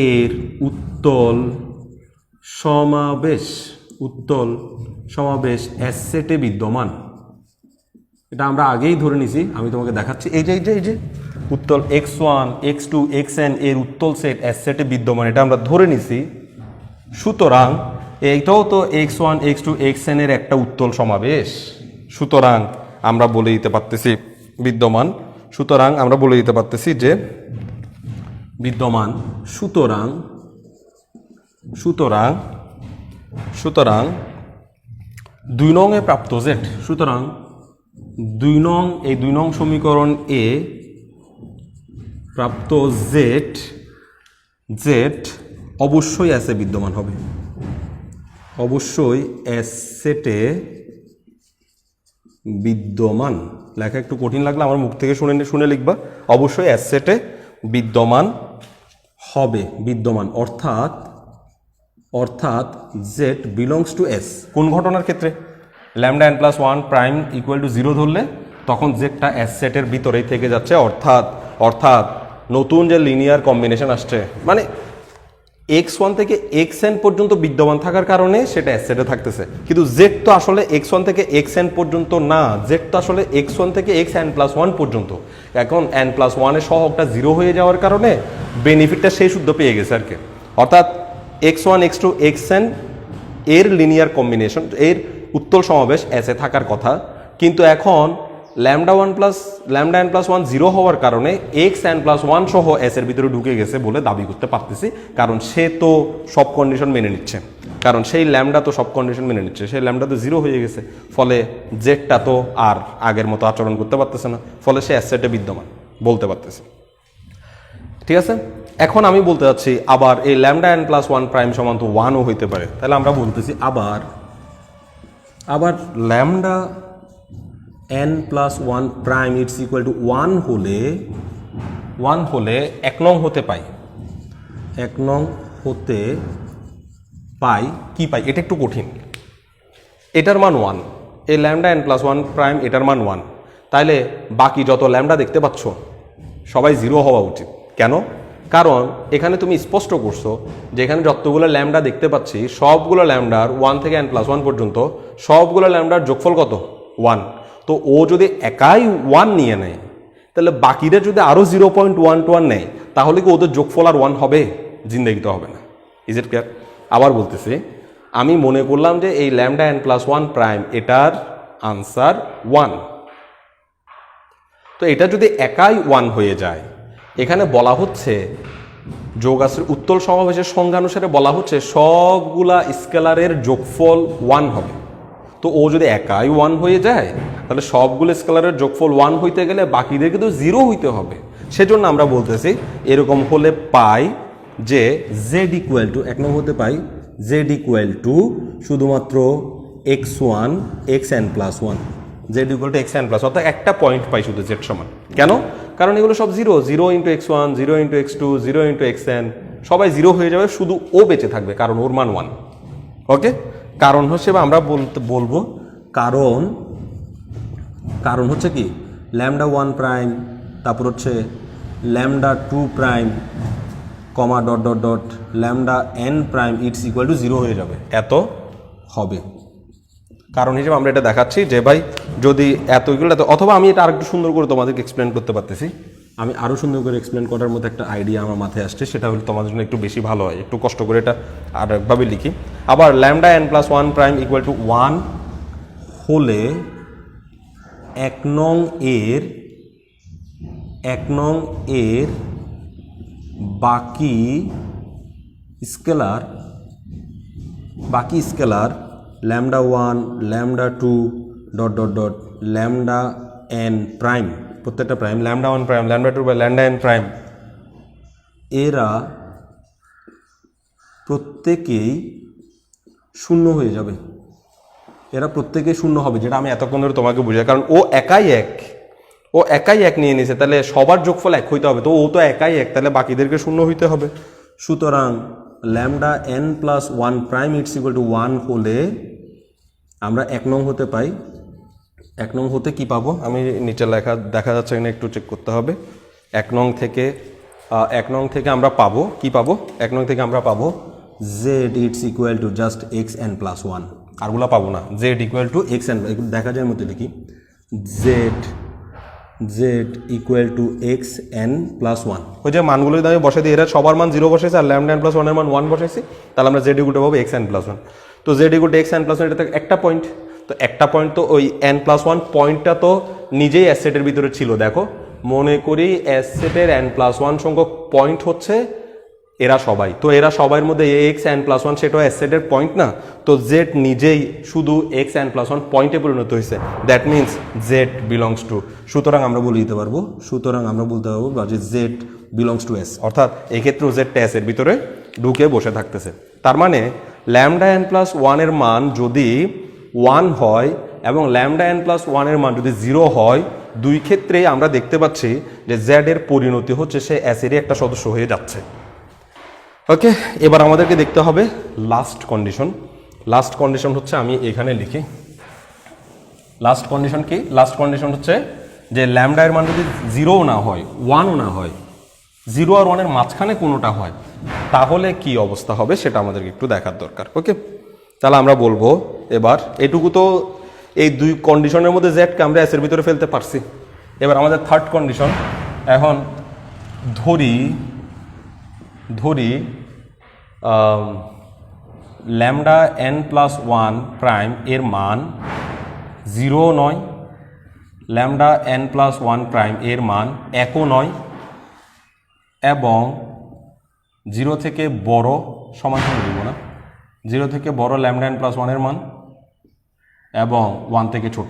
এর উত্তল সমাবেশ এস সেটে বিদ্যমান। এটা আমরা আগেই ধরে নিছি, আমি তোমাকে দেখাচ্ছি। এই যে উত্তল x1, x2, xn এর উত্তল সেট এস সেটে বিদ্যমান, এটা আমরা ধরে নিছি। সুতরাং এইটাও তো x1, x2, xn এর একটা উত্তল সমাবেশ। সুতরাং আমরা বলে দিতে পারতেছি বিদ্যমান। সুতরাং আমরা বলে দিতে পারতেছি যে বিদ্যমান। সুতরাং 2 নং এ প্রাপ্ত জেড, সুতরাং 2 নং সমীকরণ এ প্রাপ্ত জেড অবশ্যই এসে বিদ্যমান হবে, অবশ্যই এস সেটে বিদ্যমান। লেখা একটু কঠিন লাগলে আমার মুখ থেকে শুনে লিখবা। অবশ্যই এস সেটে বিদ্যমান হবে, বিদ্যমান অর্থাৎ জেড বিলংস টু এস। কোন ঘটনার ক্ষেত্রে? Lambda N plus one prime equal two 0 ধরলে তখন জেডটা এস সেটের ভিতরেই থেকে যাচ্ছে। অর্থাৎ নতুন যে লিনিয়ার কম্বিনেশন আসছে, মানে x1 থেকে xn পর্যন্ত বিদ্যমান থাকার কারণে সেটা এস সেটে থাকতেছে। কিন্তু জেড তো আসলে x1 থেকে xn পর্যন্ত না, জেড তো আসলে x1 থেকে xn প্লাস 1 পর্যন্ত। এখন n প্লাস 1 এর সহগটা 0 হয়ে যাওয়ার কারণে বেনিফিটটা সেই শুদ্ধ পেয়ে গেছে আর কি। অর্থাৎ x1 x2 xn এর লিনিয়ার কম্বিনেশন, এর উত্তল সমাবেশ এসে থাকার কথা, কিন্তু এখন lambda 1 plus lambda n plus 1 zero হওয়ার কারণে xn প্লাস 1 সহ এস এর ভিতরে ঢুকে গেছে বলে দাবি করতে পারতেছি, কারণ সে তো সব কন্ডিশন মেনে নিচ্ছে, কারণ সেই ল্যামডা তো সব কন্ডিশন মেনে নিচ্ছে, সেই ল্যামডা তো জিরো হয়ে গেছে, ফলে জেডটা তো আর আগের মতো আচরণ করতে পারতেছে না, ফলে সে এস সেটে বিদ্যমান বলতে পারতেছে। ঠিক আছে, এখন আমি বলতে চাচ্ছি আবার এই ল্যামডা n প্লাস 1 প্রাইম সমান তো 1ও হইতে পারে, তাহলে আমরা বলতেছি আবার lambda n plus 1 prime it's equal to 1 হলে 1 নং হতে পাই, 1 নং হতে পাই কি পাই, এটা একটু কঠিন। এটার মান 1, এই ল্যামডা n প্লাস 1 প্রাইম এটার মান 1, তাইলে বাকি যত ল্যামডা দেখতে পাচ্ছ সবাই জিরো হওয়া উচিত। কেন? কারণ এখানে তুমি স্পষ্ট করছো যে এখানে যতগুলো ল্যামডা দেখতে পাচ্ছি সবগুলো ল্যামডার 1 থেকে n প্লাস 1 পর্যন্ত সবগুলো ল্যামডার যোগফল কত? 1। তো ও যদি একাই 1 নিয়ে নেয়, তাহলে বাকিরা যদি আরও 0.1 নেয়, তাহলে কি ওদের যোগফল আর 1 হবে? জিন্দেগিতে হবে না। Is it clear? আবার বলতেছি, আমি মনে করলাম যে এই ল্যামডা n প্লাস 1 প্রাইম এটার আনসার 1, তো এটা যদি একাই 1 হয়ে যায়, এখানে বলা হচ্ছে যোগাশ্রী উত্তল সমাবেশের সংজ্ঞানুসারে বলা হচ্ছে সবগুলা স্কেলারের যোগফল 1 হবে। তো ও যদি একাই 1 হয়ে যায়, তাহলে সবগুলো স্কেলারের যোগফল 1 হইতে গেলে বাকিদের কিন্তু 0 হইতে হবে। সেজন্য আমরা বলতেছি এরকম হলে পাই যে জেড ইকুয়াল টু 1 নং হতে পাই জেড ইকুয়াল টু শুধুমাত্র x1 xn plus 1, Z equal to xn plus, অর্থাৎ একটা পয়েন্ট পাই শুধু জেড সমান। কেন? কারণ এগুলো সব 0 into x1, 0 into x2, 0 into xn, সবাই 0 হয়ে যাবে, শুধু ও বেঁচে থাকবে কারণ ওর মান 1। ওকে, কারণ হিসেবে আমরা বলবো কারণ হচ্ছে কি ল্যামডা 1 প্রাইম, তারপর হচ্ছে lambda 2 prime comma dot dot dot lambda n prime it's equal two 0 হয়ে যাবে, এত হবে। কারণ হিসেবে আমরা এটা দেখাচ্ছি যে ভাই যদি এতগুলো, অথবা আমি এটা আরেকটু সুন্দর করে তোমাদেরকে এক্সপ্লেন করতে পারতেছি, আমি আরও সুন্দর করে এক্সপ্লেন করার মতো একটা আইডিয়া আমার মাথায় আসছে, সেটা হলে তোমাদের জন্য একটু বেশি ভালো হয়। একটু কষ্ট করে এটা আরেকভাবে লিখি। আবার lambda n plus 1 prime equal to 1 হলে 1 নং এর বাকি scalar lambda 1, lambda 2 dot dot dot lambda n prime, প্রত্যেকটা prime lambda 1 prime, lambda 2 prime, lambda n prime, এরা প্রত্যেকেই শূন্য হয়ে যাবে, এরা প্রত্যেকেই শূন্য হবে, যেটা আমি এতক্ষণ ধরে তোমাকে বুঝাই। কারণ ও একাই এক নিয়ে নিয়েছে, তাহলে সবার যোগফল 1 হইতে হবে, তো ও তো একাই 1, তাহলে বাকিদেরকে শূন্য হইতে হবে। সুতরাং lambda n plus 1 prime it's equal to 1 হলে আমরা 1 নং হতে পাই। 1 নং হতে কি পাবো? আমি নিচে দেখা যাচ্ছে এখানে, একটু চেক করতে হবে। 1 নং থেকে আমরা পাবো কি পাবো? 1 নং থেকে আমরা পাবো Z it's equal two just xn plus 1, আরগুলা পাবো না। জেড ইকুয়াল টু xn, দেখা যায় মধ্যে লিখি Z equal to xn plus 1। ওই যে মানগুলো যদি আমি বসাই দিই, এরা সবার মান 0 বসেছে আর ল্যামডা n প্লাস 1 এর মান 1 বসাইছি, তাহলে আমরা জেড ইকুয়াল টু পাবো xn প্লাস 1। তো Z equal to xn plus 1, এটা একটা পয়েন্ট, তো একটা পয়েন্ট, তো ওই n প্লাস 1 পয়েন্টটা তো নিজেই অ্যাসেটের ভিতরে ছিল। দেখো, মনে করি অ্যাসেটের n প্লাস 1 সংখ্যক পয়েন্ট হচ্ছে এরা সবাই, তো এরা সবার মধ্যে xn প্লাস 1 সেটাও অ্যাসেটের পয়েন্ট না, তো জেড নিজেই শুধু xn প্লাস 1 পয়েন্টে পরিণত হয়েছে, that means Z belongs to, সুতরাং আমরা বলতে পারবো যে জেড বিলংস টু এস, অর্থাৎ এক্ষেত্রে জেডটা এস এর ভিতরে ঢুকে বসে থাকতেছে। তার মানে ল্যামডা n প্লাস 1 এর মান যদি 1 হয় এবং ল্যামডা n প্লাস 1 এর মান যদি 0 হয়, দুই ক্ষেত্রেই আমরা দেখতে পাচ্ছি যে জেড এর পরিণতি হচ্ছে সে এস এরই একটা সদস্য হয়ে যাচ্ছে। ওকে, এবার আমাদেরকে দেখতে হবে লাস্ট কন্ডিশন হচ্ছে, আমি এখানে লিখি লাস্ট কন্ডিশন কি? লাস্ট কন্ডিশন হচ্ছে যে ল্যামডা এর মান যদি 0 না হয়, 1ও না হয়, 0 আর 1 এর মাঝখানে কোনোটা হয়, তাহলে কি অবস্থা হবে সেটা আমাদেরকে একটু দেখার দরকার। ওকে, তাহলে আমরা বলবো এবার এটুকু তো এই দুই কন্ডিশনের মধ্যে জেডকে আমরা এস এর ভিতরে ফেলতে পারছি। এবার আমাদের থার্ড কন্ডিশন, এখন ধরি ধরি lambda N plus one prime এর মান 0 নয়, lambda N plus one prime এর মান 1ও নয়, এবং 0 থেকে বড় সমান দিব না, 0 থেকে বড় ল্যামডা এন প্লাস ওয়ানের মান এবং 1 থেকে ছোট।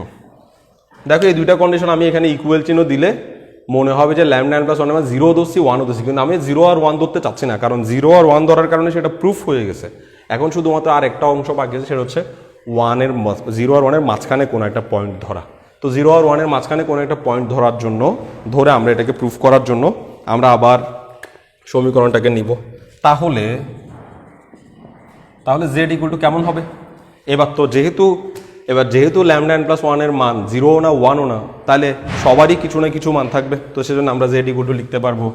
দেখো এই দুইটা কন্ডিশন আমি এখানে ইকুয়াল চিহ্ন দিলে মনে হবে যে ল্যামডা এন প্লাস ওয়ানের মান 0 ধরছি 1ও ধরছি, কিন্তু আমি 0 আর 1 ধরতে চাচ্ছি না, কারণ 0 আর 1 ধরার কারণে সেটা প্রুফ হয়ে গেছে। এখন শুধুমাত্র আর একটা অংশ বাকি আছে, সেটা হচ্ছে 0 আর 1-এর মাঝখানে কোনো একটা পয়েন্ট ধরা। তো 0 আর 1-এর মাঝখানে কোনো একটা পয়েন্ট ধরার জন্য ধরে আমরা এটাকে প্রুফ করার জন্য আমরা আবার সমীকরণটাকে নিব। তাহলে জেড ইকুয়াল টু কেমন হবে? এবার যেহেতু ল্যামডা এন প্লাস ওয়ানের মান 0ও না 1ও না, তাহলে সবারই কিছু না কিছু মান থাকবে। তো সেজন্য আমরা জেড ইকুয়াল টু লিখতে পারবো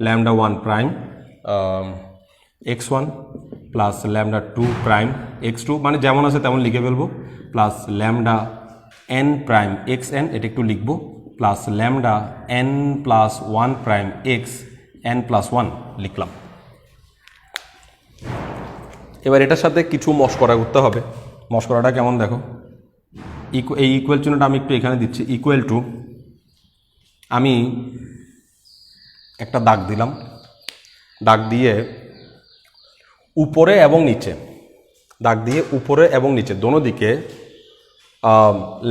lambda 1 prime x1 plus lambda 2 prime x2, মানে যেমন আছে তেমন লিখে ফেলবো, plus lambda n prime xn, এটা একটু লিখবো, plus lambda n plus 1 prime x n plus 1 লিখলাম। এবার এটার সাথে কিছু মশকরা করতে হবে। মশকরাটা কেমন দেখো, এই ইকুয়াল চিহ্নটা আমি একটু এখানে দিচ্ছি, ইকুয়াল টু আমি একটা দাগ দিলাম, দাগ দিয়ে উপরে এবং নিচে, দাগ দিয়ে উপরে এবং নিচে দোনো দিকে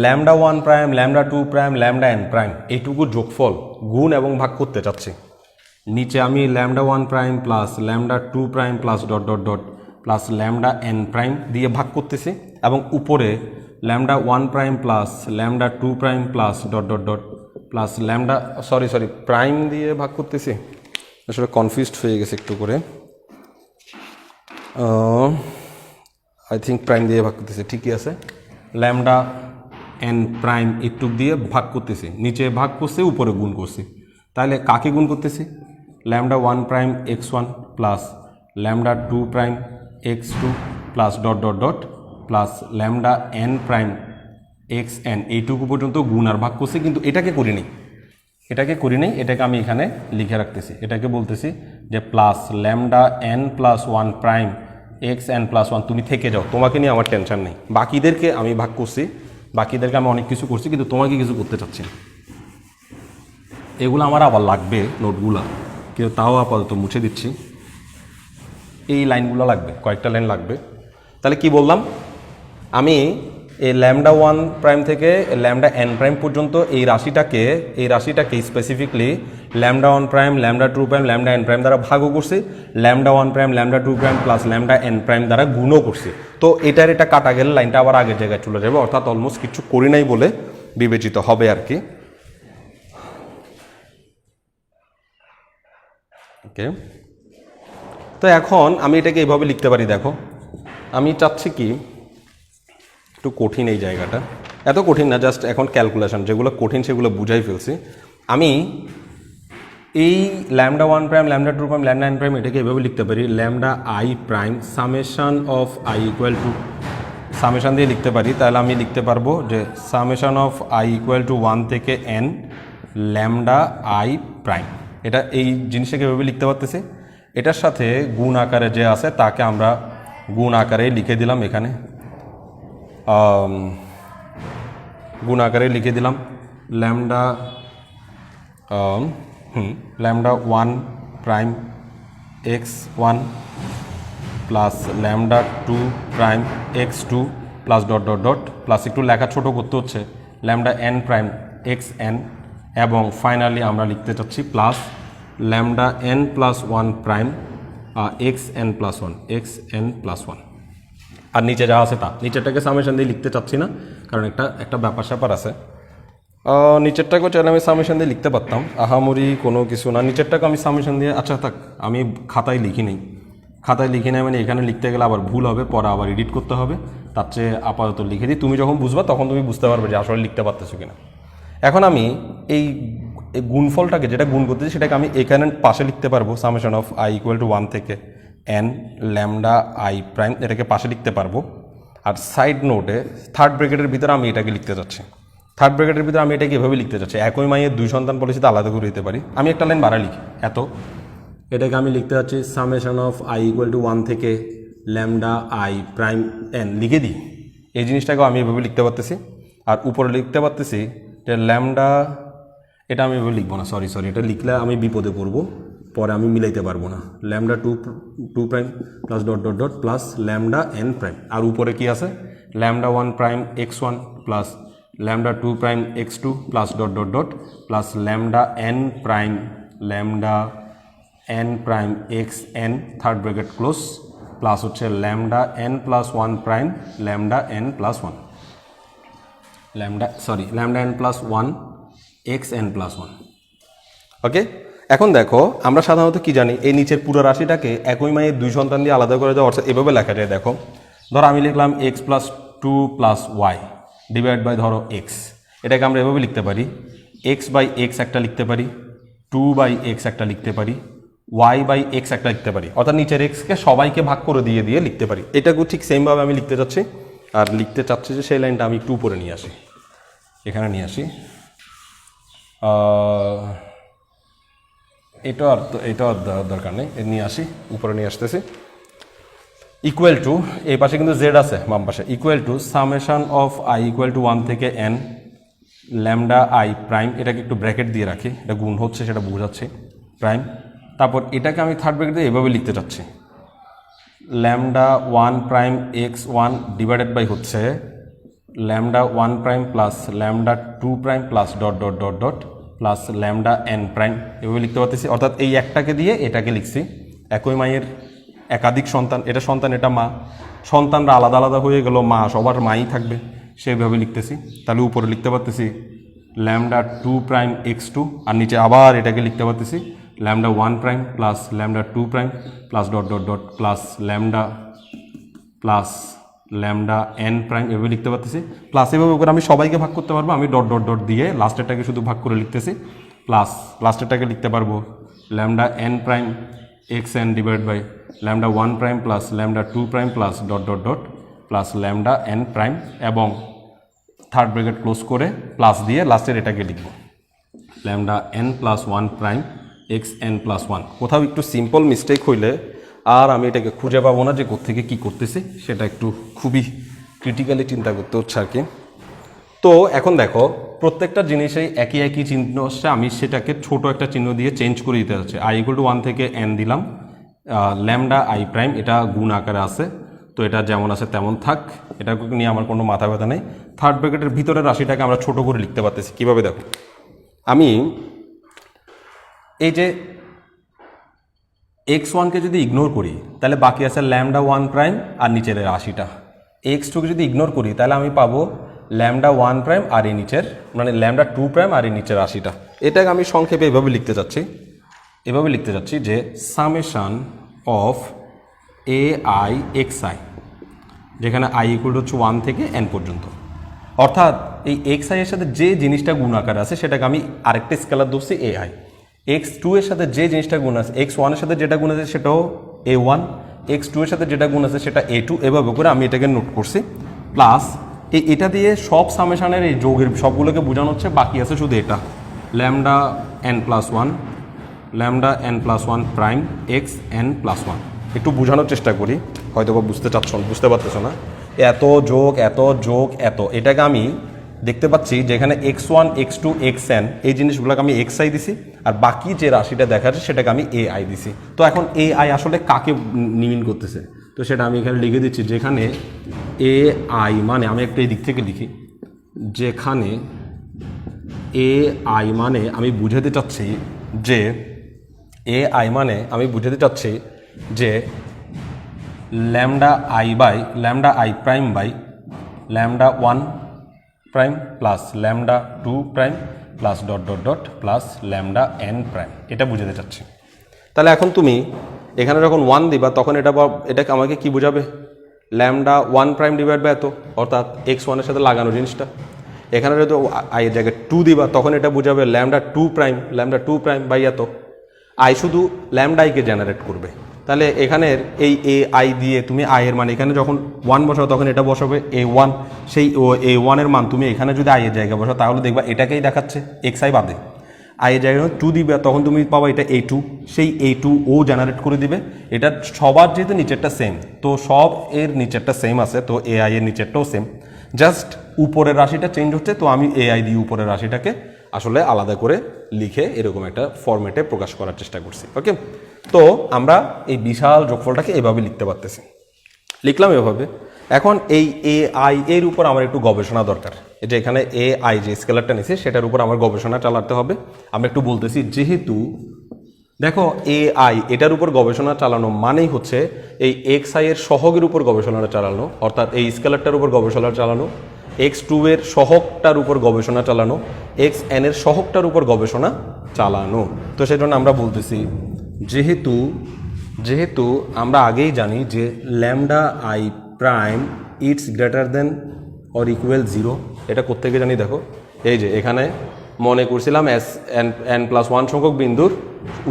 lambda 1 prime, lambda 2 prime, lambda n prime এইটুকু যোগফল গুণ এবং ভাগ করতে চাচ্ছি। নিচে আমি lambda 1 prime plus lambda 2 prime plus dot dot dot plus lambda n prime দিয়ে ভাগ করতেছি, এবং উপরে lambda 1 prime plus lambda 2 prime plus dot dot dot plus lambda sorry prime দিয়ে ভাগ করতেছি। আসলে কনফিউজড হয়ে গেছে একটু করে, আই থিঙ্ক প্রাইম দিয়ে ভাগ করতেছি, ঠিকই আছে। ল্যামডা n প্রাইম একটু দিয়ে ভাগ করতেছি, নিচে ভাগ করছি উপরে গুণ করছি, তাহলে কাকে গুণ করতেছি? Lambda 1 prime x1 plus lambda 2 prime x2 plus dot dot dot plus lambda n prime xn, এইটুকু পর্যন্ত গুণ আর ভাগ করছি, কিন্তু এটাকে করিনি, এটাকে আমি এখানে লিখে রাখতেছি। এটাকে বলতেছি যে plus lambda n plus 1 prime xn plus 1, তুমি থেকে যাও, তোমাকে নিয়ে আমার টেনশন নেই। বাকিদেরকে আমি ভাগ করছি, বাকিদেরকে আমি অনেক কিছু করছি, কিন্তু তোমাকে কিছু করতে চাচ্ছি না। এগুলো আমার আবার লাগবে নোটগুলা, কিন্তু তাও আপাতত মুছে দিচ্ছি। এই লাইনগুলো লাগবে, কয়েকটা লাইন লাগবে। তাহলে কি বললাম, আমি এই ল্যামডা 1 প্রাইম থেকে ল্যামডা n প্রাইম পর্যন্ত এই রাশিটাকে specifically lambda 1 prime, lambda 2 prime, lambda n prime দ্বারা ভাগও করছি, lambda 1 prime, lambda 2 prime plus lambda n prime দ্বারা গুণও করছি। তো এটা কাটা গেলে লাইনটা আবার আগের জায়গায় চলে যাবে, অর্থাৎ অলমোস্ট কিছু করি নাই বলে বিবেচিত হবে আর কি। ওকে, তো এখন আমি এটাকে এইভাবে লিখতে পারি। দেখো আমি চাচ্ছি কি, একটু কঠিন এই জায়গাটা, এত কঠিন না, জাস্ট এখন ক্যালকুলেশন যেগুলো কঠিন সেগুলো বুঝাই ফেলছি। আমি এই lambda 1 prime, lambda 2 prime, lambda n prime এটাকে এভাবে লিখতে পারি lambda i prime summation of i equal two, summation দিয়ে লিখতে পারি। তাহলে আমি লিখতে পারবো যে summation of i equal to 1 থেকে n ল্যামডা i প্রাইম। এটা এই জিনিসটাকে এভাবে লিখতে পারতেছি। এটার সাথে গুণ আকারে যে আছে তাকে আমরা গুণ আকারে লিখে দিলাম, এখানে গুণ আকারে লিখে দিলাম lambda lambda 1 prime x1 plus lambda 2 prime x2 plus dot dot dot plus একটু লেখা ছোট করতে হচ্ছে ল্যামডা n প্রাইম xn, এবং ফাইনালি আমরা লিখতে চাচ্ছি plus lambda n plus 1 prime xn plus 1 আর নিচে যা আছে তা। নিচেরটাকে সামেশন দিয়ে লিখতে চাচ্ছি না, কারণ একটা ব্যাপার স্যাপার আছে। নিচেরটাকেও চাইলে আমি সামেশন দিয়ে লিখতে পারতাম, আহামরি কোনো কিছু না। নিচেরটাকে আমি সামেশন দিয়ে, আচ্ছা থাক, আমি খাতায় লিখি নেই মানে এখানে লিখতে গেলে আবার ভুল হবে, পরে আবার এডিট করতে হবে, তার চেয়ে আপাতত লিখে দিই। তুমি যখন বুঝবা তখন তুমি বুঝতে পারবে যে আসলে লিখতে পারতেছো কিনা। এখন আমি এই গুণফলটাকে যেটা গুণ করতেছি সেটাকে আমি এখানে পাশে লিখতে পারবো, summation of i equal to 1 থেকে n ল্যামডা i প্রাইম, এটাকে পাশে লিখতে পারবো। আর সাইড নোটে থার্ড ব্র্যাকেটের ভিতরে আমি এটাকে লিখতে চাচ্ছি, থার্ড ব্র্যাকেটের ভিতরে আমি এটাকে এভাবে লিখতে চাচ্ছি, একই মায়ের দুই সন্তান পলিসিতে আলাদা করে দিতে পারি। আমি একটা লাইন বাড়া লিখি, এত এটাকে আমি লিখতে যাচ্ছি summation of i equal to 1 থেকে ল্যামডা আই প্রাইম এন লিখে দিই। এই জিনিসটাকেও আমি এভাবে লিখতে পারতেছি। আর উপরে লিখতে পারতেছি যে ল্যামডা, এটা আমি এভাবে লিখবো না, সরি এটা লিখলে আমি বিপদে পড়বো, পরে আমি মিলাইতে পারবো না। Lambda two prime plus dot dot dot plus lambda N prime, আর উপরে কি আছে lambda 1 prime x1 plus lambda 2 prime x2 plus dot dot dot plus lambda n prime xn third bracket close plus হচ্ছে lambda n plus 1 prime lambda n plus 1 lambda n plus 1 xn plus 1। Okay, এখন দেখো আমরা সাধারণত কি জানি, এই নিচের পুরো রাশিটাকে একই মায়ের দুই সন্তান দিয়ে আলাদা করে দেওয়া অর্থাৎ এভাবে লেখা যায়। দেখো ধরো আমি লিখলাম x plus 2 plus Y divide by ধরো x, এটাকে আমরা এভাবে লিখতে পারি x বাই x একটা লিখতে পারি, 2 বাই x একটা লিখতে পারি, y বাই x একটা লিখতে পারি, অর্থাৎ নিচের xকে সবাইকে ভাগ করে দিয়ে দিয়ে লিখতে পারি। এটাকেও ঠিক সেমভাবে আমি লিখতে চাচ্ছি, আর লিখতে চাচ্ছি যে সেই লাইনটা আমি একটু উপরে নিয়ে আসি, এখানে নিয়ে আসি। এটা আর দরকার নেই, নিয়ে আসি, উপরে নিয়ে আসতেছি। ইকুয়াল টু, এই পাশে কিন্তু জেড আছে বাম পাশে, equal to summation of i equal to 1 থেকে n ল্যামডা আই প্রাইম, এটাকে একটু ব্র্যাকেট দিয়ে রাখি, এটা গুণ হচ্ছে সেটা বোঝাচ্ছে প্রাইম। তারপর এটাকে আমি থার্ড ব্র্যাকেট দিয়ে এভাবে লিখতে চাচ্ছি lambda 1 prime x1 divided by হচ্ছে lambda 1 prime plus lambda 2 prime plus dot dot dot dot plus lambda n prime, এভাবে লিখতে পারতেছি। অর্থাৎ এই একটাকে দিয়ে এটাকে লিখছি, একই মায়ের একাধিক সন্তান, এটা সন্তান এটা মা, সন্তানরা আলাদা আলাদা হয়ে গেল, মা সবার মাই থাকবে, সেইভাবে লিখতেছি। তাহলে উপরে লিখতে পারতেছি ল্যামডা 2 প্রাইম x2, আর নিচে আবার এটাকে লিখতে পারতেছি lambda 1 prime plus lambda 2 prime plus dot dot dot plus lambda n prime, এভাবে লিখতে পারতেছি। প্লাস এভাবে করে আমি সবাইকে ভাগ করতে পারবো, আমি ডট ডট ডট দিয়ে লাস্টেরটাকে শুধু ভাগ করে লিখতেছি, প্লাস লাস্টেরটাকে লিখতে পারবো lambda n prime xn divide by lambda 1 prime plus lambda 2 prime plus dot dot dot plus lambda n prime, এবং থার্ড ব্র্যাকেট ক্লোজ করে প্লাস দিয়ে লাস্টের এটাকে লিখব lambda n plus 1 prime xn plus 1। কোথাও একটু সিম্পল মিস্টেক হইলে আর আমি এটাকে খুঁজে পাবো না যে কোত্থেকে কী করতেছি, সেটা একটু খুবই ক্রিটিক্যালি চিন্তা করতে হচ্ছে আর কি। তো এখন দেখো প্রত্যেকটা জিনিসেই একই চিহ্ন আসছে, আমি সেটাকে ছোট একটা চিহ্ন দিয়ে চেঞ্জ করে দিতে হচ্ছে। আই ইকুয়াল টু 1 থেকে n দিলাম, ল্যামডা আই প্রাইম এটা গুণ আকারে আছে, তো এটা যেমন আছে তেমন থাক, এটা নিয়ে আমার কোনো মাথা ব্যথা নেই। থার্ড ব্র্যাকেটের ভিতরে রাশিটাকে আমরা ছোট করে লিখতে পারতেছি কীভাবে, দেখো আমি এই যে x1কে যদি ইগনোর করি তাহলে বাকি আছে ল্যামডা 1 প্রাইম আর নিচের রাশিটা, x2কে যদি ইগনোর করি তাহলে আমি পাবো ল্যামডা 1 প্রাইম আর এই নিচের মানে ল্যামডা 2 প্রাইম আর এই নিচের রাশিটা। এটাকে আমি সংক্ষেপে এভাবে লিখতে চাচ্ছি যে summation of A I x I, যেখানে আই ইকুয়াল হচ্ছে 1 থেকে n পর্যন্ত, অর্থাৎ এই এক্স আই এর সাথে যে জিনিসটা গুণ আকারে আছে সেটাকে আমি আরেকটা স্কেলার ধরছি এ আই। x2 এর সাথে যে জিনিসটা গুণ আছে, x1 এর সাথে যেটা গুণ আছে সেটাও a1, x2 এর সাথে যেটা গুণ আছে সেটা a2, এভাবে করে আমি এটাকে নোট করছি। প্লাস এটা দিয়ে সব সামেশানের এই যোগের সবগুলোকে বোঝানো হচ্ছে, বাকি আছে শুধু এটা lambda n plus 1 prime X N plus 1। একটু বোঝানোর চেষ্টা করি, হয়তো বা বুঝতে পারতেছো না, এত যোগ এটাকে আমি দেখতে পাচ্ছি যেখানে x1 x2 xn এই জিনিসগুলোকে আমি xi দিছি, আর বাকি যে রাশিটা দেখা যাচ্ছে সেটাকে আমি ai দিছি। তো এখন ai আসলে কাকে মিন করতেছে, তো সেটা আমি এখানে লিখে দিচ্ছি, যেখানে ai মানে আমি একটু এই দিক থেকে লিখি, যেখানে ai মানে আমি বুঝাতে চাচ্ছি যে lambda I prime by lambda 1 prime plus lambda 2 prime plus dot dot dot plus lambda n prime, এটা বুঝাতে চাচ্ছি। তাহলে এখন তুমি এখানে যখন 1 দিবা তখন এটাকে আমাকে কি বোঝাবে, ল্যামডা 1 প্রাইম ডিভাইড বাই এত, অর্থাৎ x1 এর সাথে লাগানো জিনিসটা। এখানে যদি আই এর জায়গায় 2 দিবা তখন এটা বোঝাবে ল্যামডা 2 প্রাইম বাই এত। আই শুধু ল্যামডা আইকে জেনারেট করবে, তাহলে এখানের এই এ আই দিয়ে তুমি আই এর মান এখানে যখন 1 বসাও তখন এটা বসাবে a1, সেই a1 এর মান তুমি এখানে যদি আই এর জায়গায় বসাও তাহলে দেখবা এটাকেই দেখাচ্ছে xi বাদে। আই এর জায়গায় 2 দিবে, তখন তুমি পাবা এটা A2, সেই A2 ও জেনারেট করে দিবে। এটা সবার যেহেতু নিচেরটা সেম, তো সব এর নিচেরটা সেম আছে, তো AI এর নিচেরটাও সেম, জাস্ট উপরের রাশিটা চেঞ্জ হচ্ছে। তো আমি AI দিয়ে উপরের রাশিটাকে আসলে আলাদা করে লিখে এরকম একটা ফরম্যাটে প্রকাশ করার চেষ্টা করছি। ওকে, তো আমরা এই বিশাল যোগফলটাকে এভাবে লিখতে পারতেছি, লিখলাম এভাবে। এখন এই AI এর উপর আমার একটু গবেষণা দরকার। এটা এখানে AI যে স্কেলারটা নিছে সেটার উপর আমার গবেষণা চালাতে হবে। আমরা একটু বলতেছি, যেহেতু দেখো AI এটার উপর গবেষণা চালানো মানেই হচ্ছে এই XI এর সহগের উপর গবেষণা চালানো, অর্থাৎ এই স্কেলারটার উপর গবেষণা চালানো, X2 এর সহগটার উপর গবেষণা চালানো, XN এর সহগটার উপর গবেষণা চালানো। তো সেজন্য আমরা বলতেছি, যেহেতু আমরা আগেই জানি যে lambda I prime it's greater than or equal 0। এটা কোত্থেকে জানি দেখো, এই যে এখানে মনে করছিলাম n+1 সংখ্যক বিন্দুর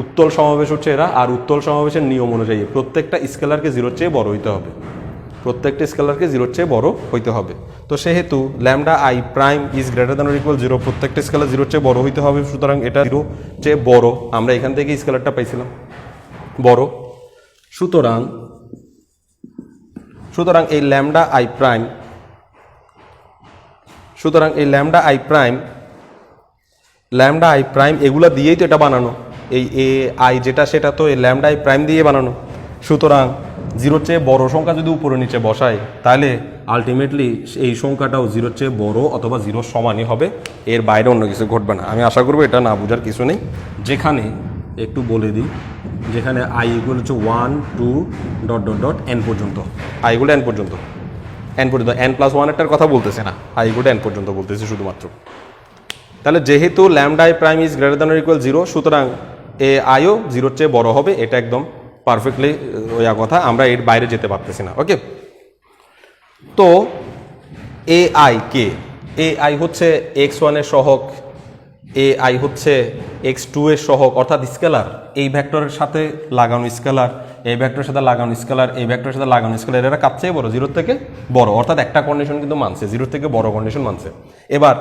উত্তল সমাবেশ হচ্ছে এরা, আর উত্তল সমাবেশের নিয়ম অনুযায়ী প্রত্যেকটা স্কেলারকে 0-র চেয়ে বড় হইতে হবে, প্রত্যেকটা স্কেলারকে 0-র চেয়ে বড় হইতে হবে। তো সেহেতু lambda I prime is greater than or equal 0, প্রত্যেকটা স্কেলার 0-র চেয়ে বড় হইতে হবে। সুতরাং এটা 0-র চেয়ে বড়, আমরা এখান থেকে স্কেলারটা পাইছিলাম বড়। সুতরাং এই ল্যামডা আই প্রাইম এগুলা দিয়েই তো এটা বানানো, এই AI যেটা সেটা তো এই ল্যামডা আই প্রাইম দিয়ে বানানো। সুতরাং 0-র চেয়ে বড় সংখ্যা যদি উপরে নিচে বসায়, তাহলে আলটিমেটলি এই সংখ্যাটাও 0-র চেয়ে বড় অথবা 0-র সমানই হবে, এর বাইরে অন্য কিছু ঘটবে না। আমি আশা করবো এটা না বোঝার কিছু নেই। যেখানে একটু বলে দিই, যেখানে I ইকুয়াল হচ্ছে 1 2 ... n পর্যন্ত, I ইকুয়াল n পর্যন্ত, n+1 এরটার কথা বলতেছে না, I ইকুয়াল n পর্যন্ত বলতেছি শুধুমাত্র। তাহলে যেহেতু lambda I prime is greater than or equal 0, সুতরাং AIও 0-র চেয়ে বড় হবে, এটা একদম পারফেক্টলি ওয়া কথা, আমরা এর বাইরে যেতে পারতেছি না। ওকে, তো AI কে, AI হচ্ছে x1 এর সহগ, AI হচ্ছে x2 এর সহগ, অর্থাৎ স্কেলার, এই ভেক্টরের সাথে লাগানো স্কেলার, এই ভেক্টরের সাথে লাগানো স্কেলার, এই ভেক্টরের সাথে লাগানো স্কেলার, এরা কার চেয়ে বড়, 0-র থেকে বড়, অর্থাৎ একটা কন্ডিশন কিন্তু মানছে, 0-র থেকে বড় কন্ডিশন মানছে। এবার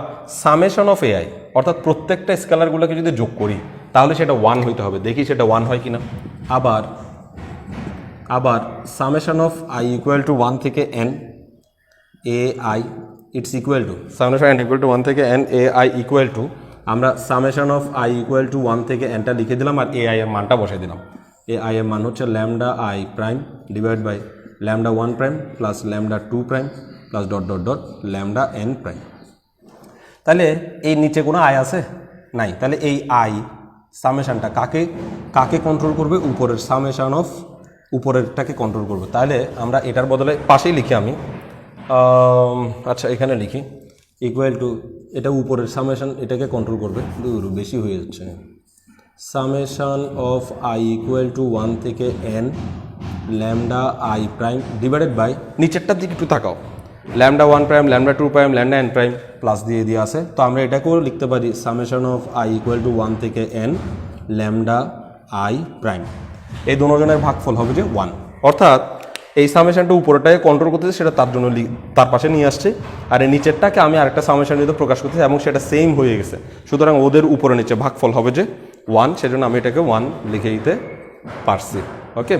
সামেশন অফ AI, অর্থাৎ প্রত্যেকটা স্কেলারগুলোকে যদি যোগ করি তাহলে সেটা 1 হইতে হবে, দেখি সেটা 1 হয় কিনা। আবার summation of I equal to 1 থেকে n AI it's equal two, summation n equal to 1 থেকে n AI ইকুয়াল টু, আমরা summation of I equal to 1 থেকে nটা লিখে দিলাম আর AI এর মানটা বসাই দিলাম। AI এর মান হচ্ছে lambda I prime divide by lambda 1 prime plus lambda 2 prime plus ... lambda n prime. তাহলে এই নিচে কোনো আই আছে নাই, তাহলে এই আই সামেশনটা কাকে কন্ট্রোল করবে, উপরের সামেশন অফ উপরেরটাকে কন্ট্রোল করবে। তাহলে আমরা এটার বদলে পাশেই লিখি আমি, আচ্ছা এখানে লিখি ইকুয়াল টু, এটা উপরের সামেশন এটাকে কন্ট্রোল করবে, বেশি হয়ে যাচ্ছে, summation of I equal to 1 থেকে n lambda I prime divided by, নিচেরটার দিকে একটু তাকাও, lambda 1 prime lambda 2 prime lambda n prime plus দিয়ে আছে। তো আমরা এটাকেও লিখতে পারি summation of I equal to 1 থেকে n ল্যামডা আই প্রাইম, এই দুজনের ভাগফল হবে যে 1, অর্থাৎ এই সামেশনটা উপরেটাকে কন্ট্রোল করতেছে, সেটা তার জন্য তার পাশে নিয়ে আসছে, আর এই নিচেরটাকে আমি আরেকটা সামেশন দিয়ে প্রকাশ করতেছি এবং সেটা সেম হয়ে গেছে। সুতরাং ওদের উপরে নিচে ভাগফল হবে যে 1, সেজন্য আমি এটাকে 1 লিখে দিতে পারছি। ওকে,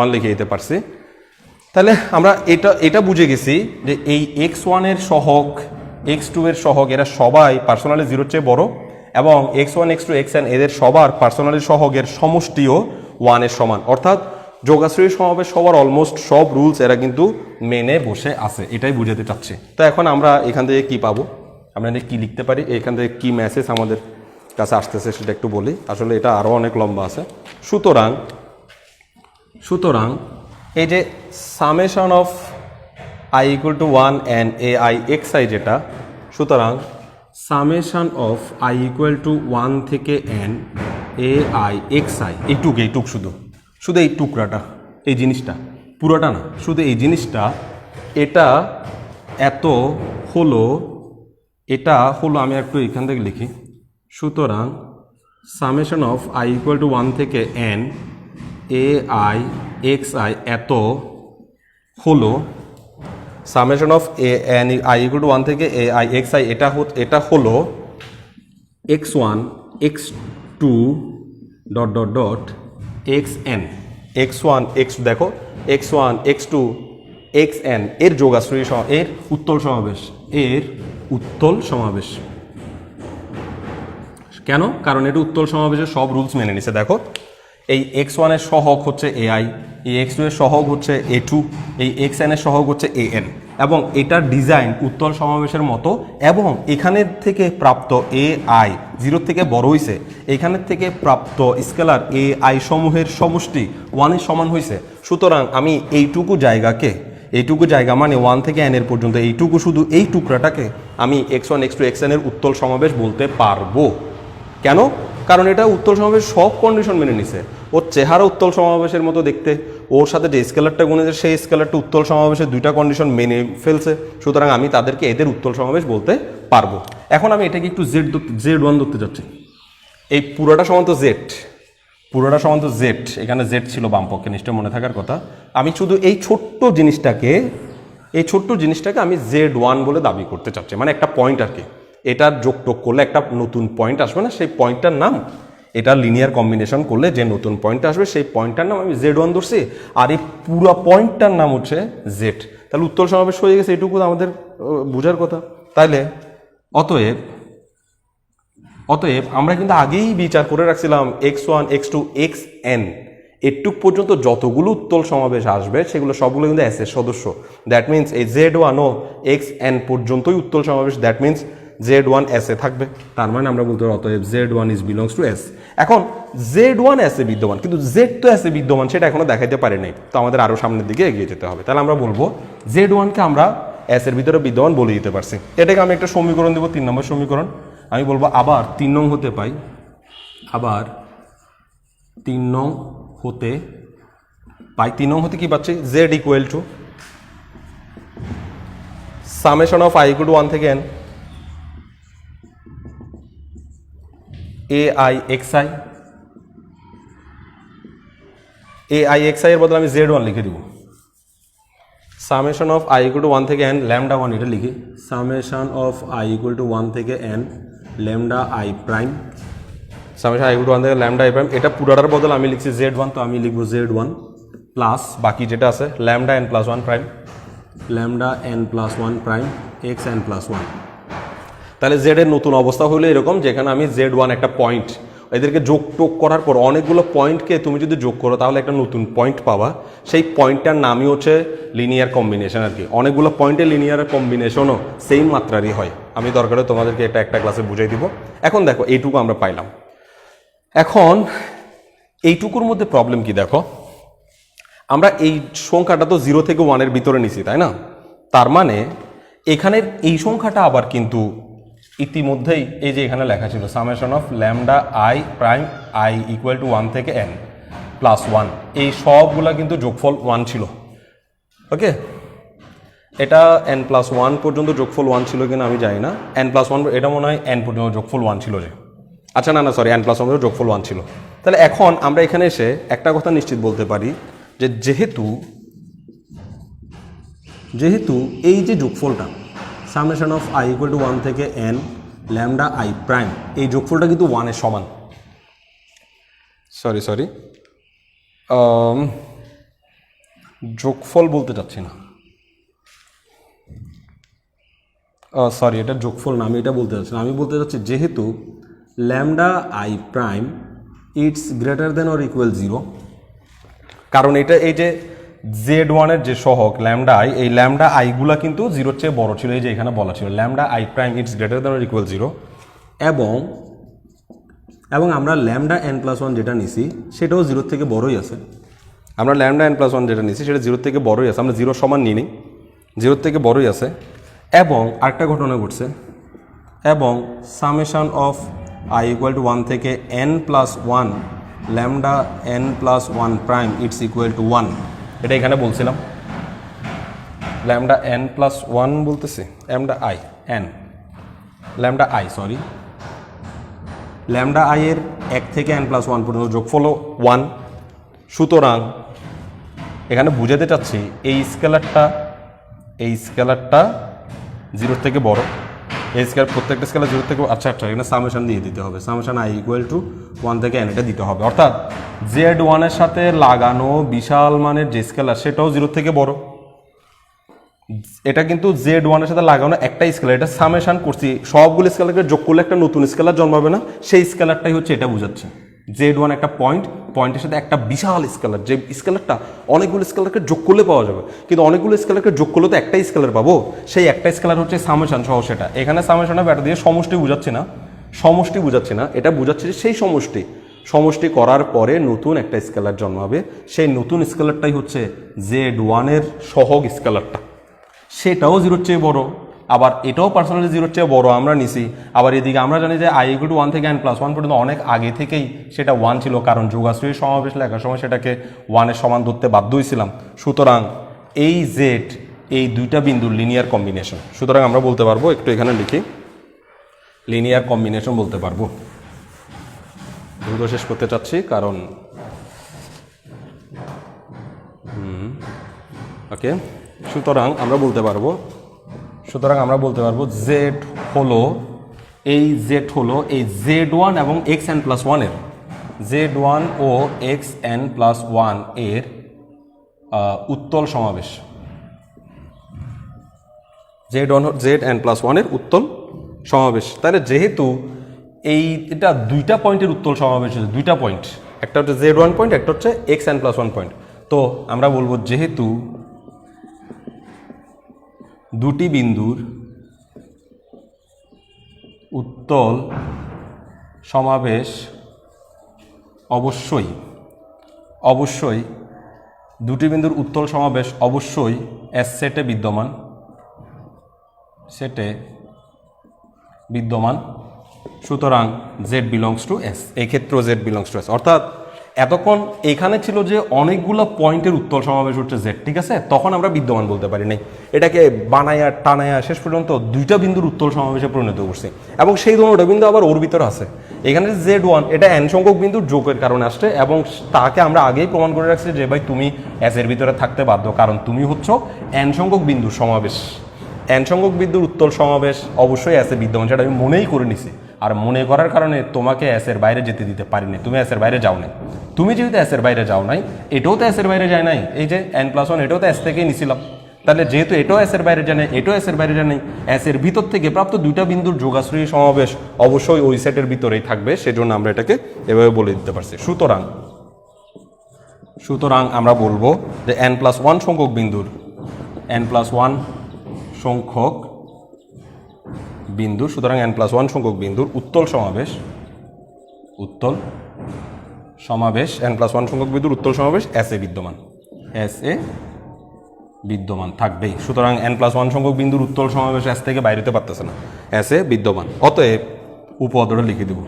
1 লিখে দিতে পারছি। তাহলে আমরা এটা বুঝে গেছি যে এই x1 এর সহগ, x2 এর সহগ, এরা সবাই পার্সোনালি 0-র চেয়ে বড়, এবং x1 x2 xn এদের সবার পার্সোনালি সহগের সমষ্টিও 1 এর সমান, অর্থাৎ যোগাশ্রয়ী সমাবেশ সবার অলমোস্ট সব রুলস এরা কিন্তু মেনে বসে আছে, এটাই বুঝাতে চাচ্ছি। তো এখন আমরা এখান থেকে কি পাবো, আমরা কি লিখতে পারি, এখান থেকে কি মেসেজ আমাদের কাছে আসতেছে সেটা একটু বলি, আসলে এটা আরও অনেক লম্বা আছে। সুতরাং এই যে summation of I equal to 1 and AI xi যেটা, সুতরাং summation of I equal to 1 থেকে n AI xi, এইটুক শুধু এই টুকরাটা, এই জিনিসটা পুরোটা না, শুধু এই জিনিসটা, এটা হলো আমি একটু এখান থেকে লিখি। সুতরাং summation of I equal to 1 থেকে n AI xi এত হলো summation of I equal to 1 থেকে AI xi, এটা হলো x1 x2 dot dot dot xn x1 x দেখো x1 x2 xn এর যোগাশ্রয়ী এর উত্তল সমাবেশ কেন? কারণ এটা উত্তল সমাবেশের সব রুলস মেনে নিছে। দেখো এই x1 এর সহগ হচ্ছে ai, এই x2 এর সহগ হচ্ছে a2, এই xn এর সহগ হচ্ছে an, এবং এটার ডিজাইন উত্তল সমাবেশের মতো, এবং এখানের থেকে প্রাপ্ত ai 0 থেকে বড় হইছে, এখানের থেকে প্রাপ্ত স্কেলার ai সমূহের সমষ্টি 1 এর সমান হইছে। সুতরাং আমি এইটুকু জায়গা মানে 1 থেকে n এর পর্যন্ত এইটুকু, শুধু এই টুকরাটাকে আমি x1 x2 xn এর উত্তল সমাবেশ বলতে পারবো। কেন? কারণ এটা উত্তল সমাবেশ সব কন্ডিশন মেনে নিছে। ওর চেহারা উত্তল সমাবেশের মতো দেখতে, ওর সাথে যে স্কেলারটা গুণেছে সেই স্কেলারটা উত্তল সমাবেশের দুইটা কন্ডিশন মেনে ফেলছে। সুতরাং আমি তাদেরকে এদের উত্তল সমাবেশ বলতে পারবো। এখন আমি এটাকে একটু z1 ধরতে যাচ্ছি। এই পুরোটা সমান্ত z, এখানে z ছিল বাম পক্ষে, নিশ্চয় মনে থাকার কথা। আমি শুধু এই ছোট্ট জিনিসটাকে আমি z1 বলে দাবি করতে চাচ্ছি, মানে একটা পয়েন্ট আর কি। এটার যোগ করলে একটা নতুন পয়েন্ট আসবে না, সেই পয়েন্টটার নাম, এটা লিনিয়ার কম্বিনেশন করলে যে নতুন পয়েন্ট আসবে সেই পয়েন্টটার নাম আমি z1 ধরছি, আর এই পুরো পয়েন্টটার নাম হচ্ছে z। তাহলে উত্তল সমাবেশ হয়ে গেছে, এটুকু আমাদের বোঝার কথা। তাইলে অতএব আমরা কিন্তু আগেই বিচার করে রাখছিলাম x1 x2 xn এটুক পর্যন্ত যতগুলো উত্তল সমাবেশ আসবে সেগুলো সবগুলো কিন্তু s এর সদস্য। দ্যাট মিনস এই z1 ও xn পর্যন্তই উত্তল সমাবেশ, দ্যাট মিনস z1 s এ থাকবে। তার মানে আমরা বলতে পারি অতএব z1 is belongs to s। এখন z1 s এ বিদ্যমান, কিন্তু z তো s এ বিদ্যমান সেটা এখনো দেখাইতে পারি নাই, তো আমাদের আরো সামনের দিকে এগিয়ে যেতে হবে। তাহলে আমরা বলবো z1 কে আমরা s এর ভিতরে বিদ্যমান বলে দিতে পারছি। এটাকে আমি একটা সমীকরণ দেবো, 3 নম্বর সমীকরণ। আমি বলবো আবার 3 নং হতে পাই, আবার 3 নং হতে কি পাচ্ছি, z equal to summation of i equal to 1 থেকে n ai xi এর বদলে আমি z1 লিখে দিব। Summation of i equal to 1 থেকে n ল্যামডা 1, এটা লিখি summation of i equal to 1 থেকে n lambda i prime, summation i equal to 1 থেকে ল্যামডা i প্রাইম। এটা পুরাটার বদলে আমি লিখছি z1, তো আমি লিখবো z1 প্লাস বাকি যেটা আছে lambda n plus 1 prime, lambda n plus 1 prime xn plus 1। তাহলে z এর নতুন অবস্থা হলো এরকম, যেখানে আমি z1 একটা পয়েন্ট, এদেরকে যোগ টোগ করার পর অনেকগুলো পয়েন্টকে তুমি যদি যোগ করো তাহলে একটা নতুন পয়েন্ট পাবা। সেই পয়েন্টটার নামই হচ্ছে লিনিয়ার কম্বিনেশন আর কি। অনেকগুলো পয়েন্টে লিনিয়ার কম্বিনেশনও সেম মাত্রারই হয়। আমি দরকারে তোমাদেরকে এটা একটা ক্লাসে বুঝাই দিব। এখন দেখো এইটুকু আমরা পাইলাম। এখন এইটুকুর মধ্যে প্রবলেম কি দেখো, আমরা এই সংখ্যাটা তো 0 থেকে 1 এর ভিতরে নিছি, তাই না? তার মানে এখানের এই সংখ্যাটা আবার কিন্তু ইতিমধ্যেই এই যে এখানে লেখা ছিল summation of lambda i prime i equal to 1 থেকে n প্লাস 1, এই সবগুলা কিন্তু যোগফল 1 ছিল। ওকে, এটা n প্লাস 1 পর্যন্ত যোগফল 1 ছিল কিনা আমি জানি না, n প্লাস 1 এটা মনে হয় n পর্যন্ত যোগফল 1 ছিল যে, আচ্ছা না সরি n প্লাস 1 পর্যন্ত যোগফল 1 ছিল। তাহলে এখন আমরা এখানে এসে একটা কথা নিশ্চিত বলতে পারি যে যেহেতু এই যে যোগফলটা summation of i equal to 1 থেকে n ল্যামডা i প্রাইম, এই যোগফলটা কিন্তু 1 এর সমান। সরি যোগফল বলতে চাচ্ছি না, সরি এটা যোগফল না, আমি এটা বলতে চাচ্ছি না। আমি বলতে চাচ্ছি যেহেতু lambda i prime it's greater than or equal 0, কারণ এটা এই যে z1 এর যে সহগ ল্যামডা i, এই ল্যামডা i গুলা কিন্তু 0 চেয়ে বড় ছিল, এই যে এখানে বলা ছিল lambda i prime it's greater than or equal 0, এবং আমরা ল্যামডা n প্লাস 1 যেটা নিছি সেটাও 0 থেকে বড়ই আছে। আমরা ল্যামডা n প্লাস 1 যেটা নিছি সেটা 0 থেকে বড়ই আছে, আমরা 0 সমান নিই 0 থেকে বড়ই আছে। এবং আরেকটা ঘটনা ঘটছে, এবং summation of i equal to 1 থেকে n plus 1 lambda n plus 1 prime it's equal to 1, এটা এখানে বলছিলাম ল্যামডা n প্লাস 1 বলতেছি, ল্যামডা i এর 1 থেকে n প্লাস 1 পর্যন্ত যোগফল 1। সুতরাং এখানে বুঝাতে চাচ্ছি এই স্কেলারটা 0 থেকে বড়, এই স্কেল প্রত্যেকটা স্কেলে 0 থেকে আচ্ছা এখানে সামেশন দিয়ে দিতে হবে, সামেশন i ইকুয়াল টু 1 থেকে n এটা দিতে হবে, অর্থাৎ z1 এর সাথে লাগানো বিশাল মানের যে স্কেলার সেটাও 0 থেকে বড়। এটা কিন্তু z1 এর সাথে লাগানো একটাই স্কেলার, এটা সামেশন করছি, সবগুলো স্কেলারকে যোগ করলে একটা নতুন স্কেলার জন্মাবে না, সেই স্কেলারটাই হচ্ছে এটা বোঝাচ্ছে। z1 একটা পয়েন্টের সাথে একটা বিশাল স্কেলার, যে স্কেলারটা অনেকগুলো স্কেলারকে যোগ করলে পাওয়া যাবে, কিন্তু অনেকগুলো স্কেলারকে যোগ করলে তো একটাই স্কেলার পাবো, সেই একটা স্কেলার হচ্ছে সামেশন সহ সেটা। এখানে সামেশনে ব্যাটা দিয়ে সমষ্টি বুঝাচ্ছি না, এটা বুঝাচ্ছে যে সেই সমষ্টি করার পরে নতুন একটা স্কেলার জন্মাবে, সেই নতুন স্কেলারটাই হচ্ছে z1 এর সহগ স্কেলারটা, সেটাও 0-র চেয়ে বড়। আবার এটাও পার্সোনালি 0-র চেয়ে বড় আমরা নিছি। আবার এদিকে আমরা জানি যে i ইকুয়াল টু 1 থেকে n+1 পর্যন্ত অনেক আগে থেকেই সেটা 1 ছিল, কারণ যোগাশ্রয়ী সমাবেশ লেখার সময় সেটাকে 1 এর সমান ধরতে বাধ্য হয়েছিলাম। সুতরাং এই z এই দুইটা বিন্দুর লিনিয়ার কম্বিনেশন। সুতরাং আমরা বলতে পারবো, একটু এখানে লিখি, লিনিয়ার কম্বিনেশন বলতে পারবো। দ্রুত শেষ করতে চাচ্ছি কারণ ওকে। সুতরাং আমরা বলতে পারবো z হলো এই z1 এবং xn+1 এর z1 ও xn+1 এর উত্তল সমাবেশ, zn+1 এর উত্তল সমাবেশ। তাহলে যেহেতু এটা দুইটা পয়েন্টের উত্তল সমাবেশ হচ্ছে, দুইটা পয়েন্ট, একটা হচ্ছে z1 পয়েন্ট, একটা হচ্ছে xn+1 পয়েন্ট, তো আমরা বলবো যেহেতু দুটি বিন্দুর উত্তল সমাবেশ অবশ্যই দুটি বিন্দুর উত্তল সমাবেশ অবশ্যই S সেটে বিদ্যমান, সুতরাং z বিলংস টু S, এই ক্ষেত্রে z বিলংস টু S। অর্থাৎ এতক্ষণ এখানে ছিল যে অনেকগুলো পয়েন্টের উত্তল সমাবেশ হচ্ছে z, ঠিক আছে, তখন আমরা বিদ্যমান বলতে পারি নাই, এটাকে বানায়া টানায়া শেষ পর্যন্ত দুইটা বিন্দুর উত্তল সমাবেশে পরিণত করছে, এবং সেই দুটো বিন্দু আবার ওর ভিতরে আছে। এখানে z1 এটা n সংখ্যক বিন্দুর যোগের কারণে আসছে, এবং তাকে আমরা আগেই প্রমাণ করে রাখছি যে ভাই তুমি S এর ভিতরে থাকতে বাধ্য, কারণ তুমি হচ্ছে n সংখ্যক বিন্দুর সমাবেশ, n সংখ্যক বিন্দুর উত্তল সমাবেশ অবশ্যই S এ বিদ্যমান, সেটা আমি মনেই করে নিছি। আর মনে করার কারণে তোমাকে S এর বাইরে যেতে দিতে পারিনি, তুমি S এর বাইরে যাও নাই। তুমি যেহেতু S এর বাইরে যাও নাই, এটাও তো S এর বাইরে যায় নাই, এই যে n+1 এটাও তো S থেকেই নিছিলাম, তাহলে যেহেতু এটাও S এর বাইরে যায় নাই, এটাও S এর বাইরে যায় নাই, S এর ভিতর থেকে প্রাপ্ত দুইটা বিন্দুর যোগাশ্রয়ী সমাবেশ অবশ্যই ওই সেটের ভিতরেই থাকবে, সেজন্য আমরা এটাকে এভাবে বলে দিতে পারছি। সুতরাং আমরা বলবো যে n+1 সংখ্যক বিন্দুর সুতরাং n+1 সংখ্যক বিন্দুর উত্তল সমাবেশ n+1 সংখ্যক বিন্দুর উত্তল সমাবেশ S এ বিদ্যমান থাকবেই। সুতরাং n+1 সংখ্যক বিন্দুর উত্তল সমাবেশ S থেকে বাইরে হতে পারতেছে না, S এ বিদ্যমান। অতএব উপপাদ্যটা লিখে দেব,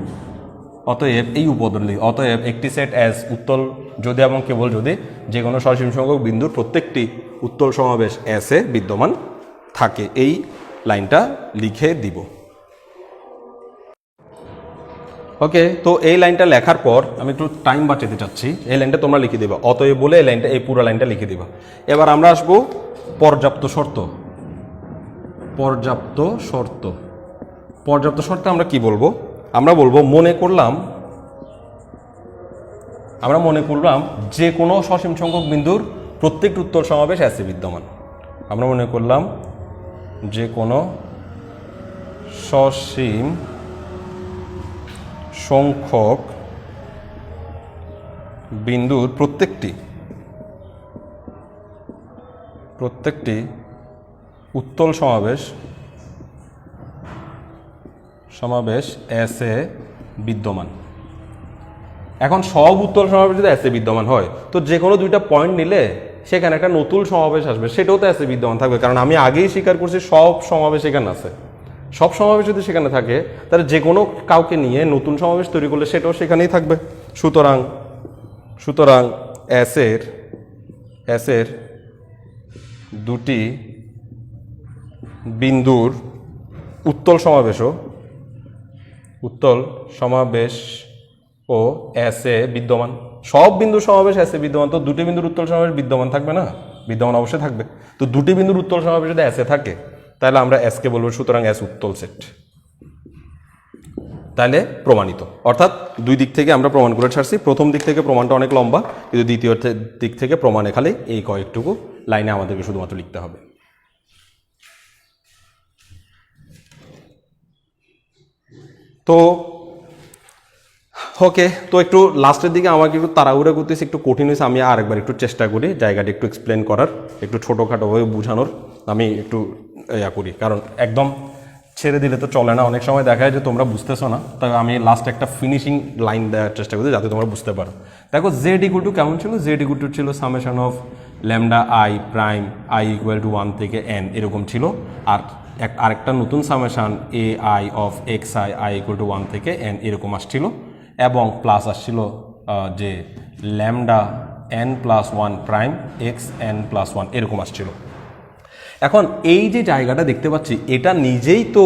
অতএব একটি সেট S উত্তল যদি এবং কেবল যদি যে কোনো সসীম সংখ্যক বিন্দুর প্রত্যেকটি উত্তল সমাবেশ S এ বিদ্যমান থাকে, এই লাইনটা লিখে দিব। ওকে, তো এই লাইনটা লেখার পর আমি একটু টাইম বাঁচাতে চাচ্ছি, এই লাইনটা তোমরা লিখে দিবা, অতএব বলে এই পুরো লাইনটা লিখে দিবা। এবার আমরা আসবো পর্যাপ্ত শর্তে আমরা কি বলবো? আমরা বলবো মনে করলাম যে কোনো সসীম সংখ্যক বিন্দুর প্রত্যেকটি উত্তল সমাবেশ S এ বিদ্যমান। আমরা মনে করলাম যে কোনো সসীম সংখ্যক বিন্দুর প্রত্যেকটি উত্তল সমাবেশ S এ বিদ্যমান। এখন সব উত্তল সমাবেশ যদি S এ বিদ্যমান হয়, তো যে কোনো দুইটা পয়েন্ট নিলে সেখানে একটা নতুন সমাবেশ আসবে, সেটাও তো S এ বিদ্যমান থাকবে, কারণ আমি আগেই স্বীকার করছি সব সমাবেশ এখানে আছে। সব সমাবেশ যদি সেখানে থাকে, তাহলে যে কোনো কাউকে নিয়ে নতুন সমাবেশ তৈরি করলে সেটাও সেখানেই থাকবে। সুতরাং S এর দুটি বিন্দুর উত্তল সমাবেশ ও S এ বিদ্যমান। সব বিন্দু সমাবেশ S এ বিদ্যমান, তো দুটি বিন্দুর উত্তল সমাবেশ বিদ্যমান থাকবে না? বিদ্যমান অবশ্যই থাকবে। তো দুটি বিন্দুর উত্তল সমাবেশ যদি S এ থাকে, তাহলে আমরা এসকে বলবো সুতরাং এস উত্তল সেট, তাহলে প্রমাণিত। অর্থাৎ দুই দিক থেকে আমরা প্রমাণ করে ছাড়ছি। প্রথম দিক থেকে প্রমাণটা অনেক লম্বা, কিন্তু দ্বিতীয় দিক থেকে প্রমাণে খালি এই কয়েকটুকু লাইনে আমাদেরকে শুধুমাত্র লিখতে হবে। তো ওকে, তো একটু লাস্টের দিকে আমাকে একটু তাড়াহুড়া করতেছি, একটু কঠিন হয়েছে। আমি আরেকবার একটু চেষ্টা করি জায়গাটা একটু এক্সপ্লেন করার, একটু ছোটোখাটোভাবে বোঝানোর আমি একটু করি, কারণ একদম ছেড়ে দিলে তো চলে না। অনেক সময় দেখা যায় যে তোমরা বুঝতেছো না, তাই আমি লাস্ট একটা ফিনিশিং লাইন দেওয়ার চেষ্টা করছি যাতে তোমরা বুঝতে পারো। দেখো জেড ইকুয়াল টু কেমন ছিল, জেড ইকুয়াল টু ছিল summation of lambda I prime I equal to 1 থেকে n এরকম ছিল। আর আরেকটা নতুন summation A I of x I I equal to 1 থেকে n এরকম আসছিল, এবং প্লাস আসছিল যে lambda n+1 prime x n+1 এরকম আসছিল। এখন এই যে জায়গাটা দেখতে পাচ্ছি এটা নিজেই তো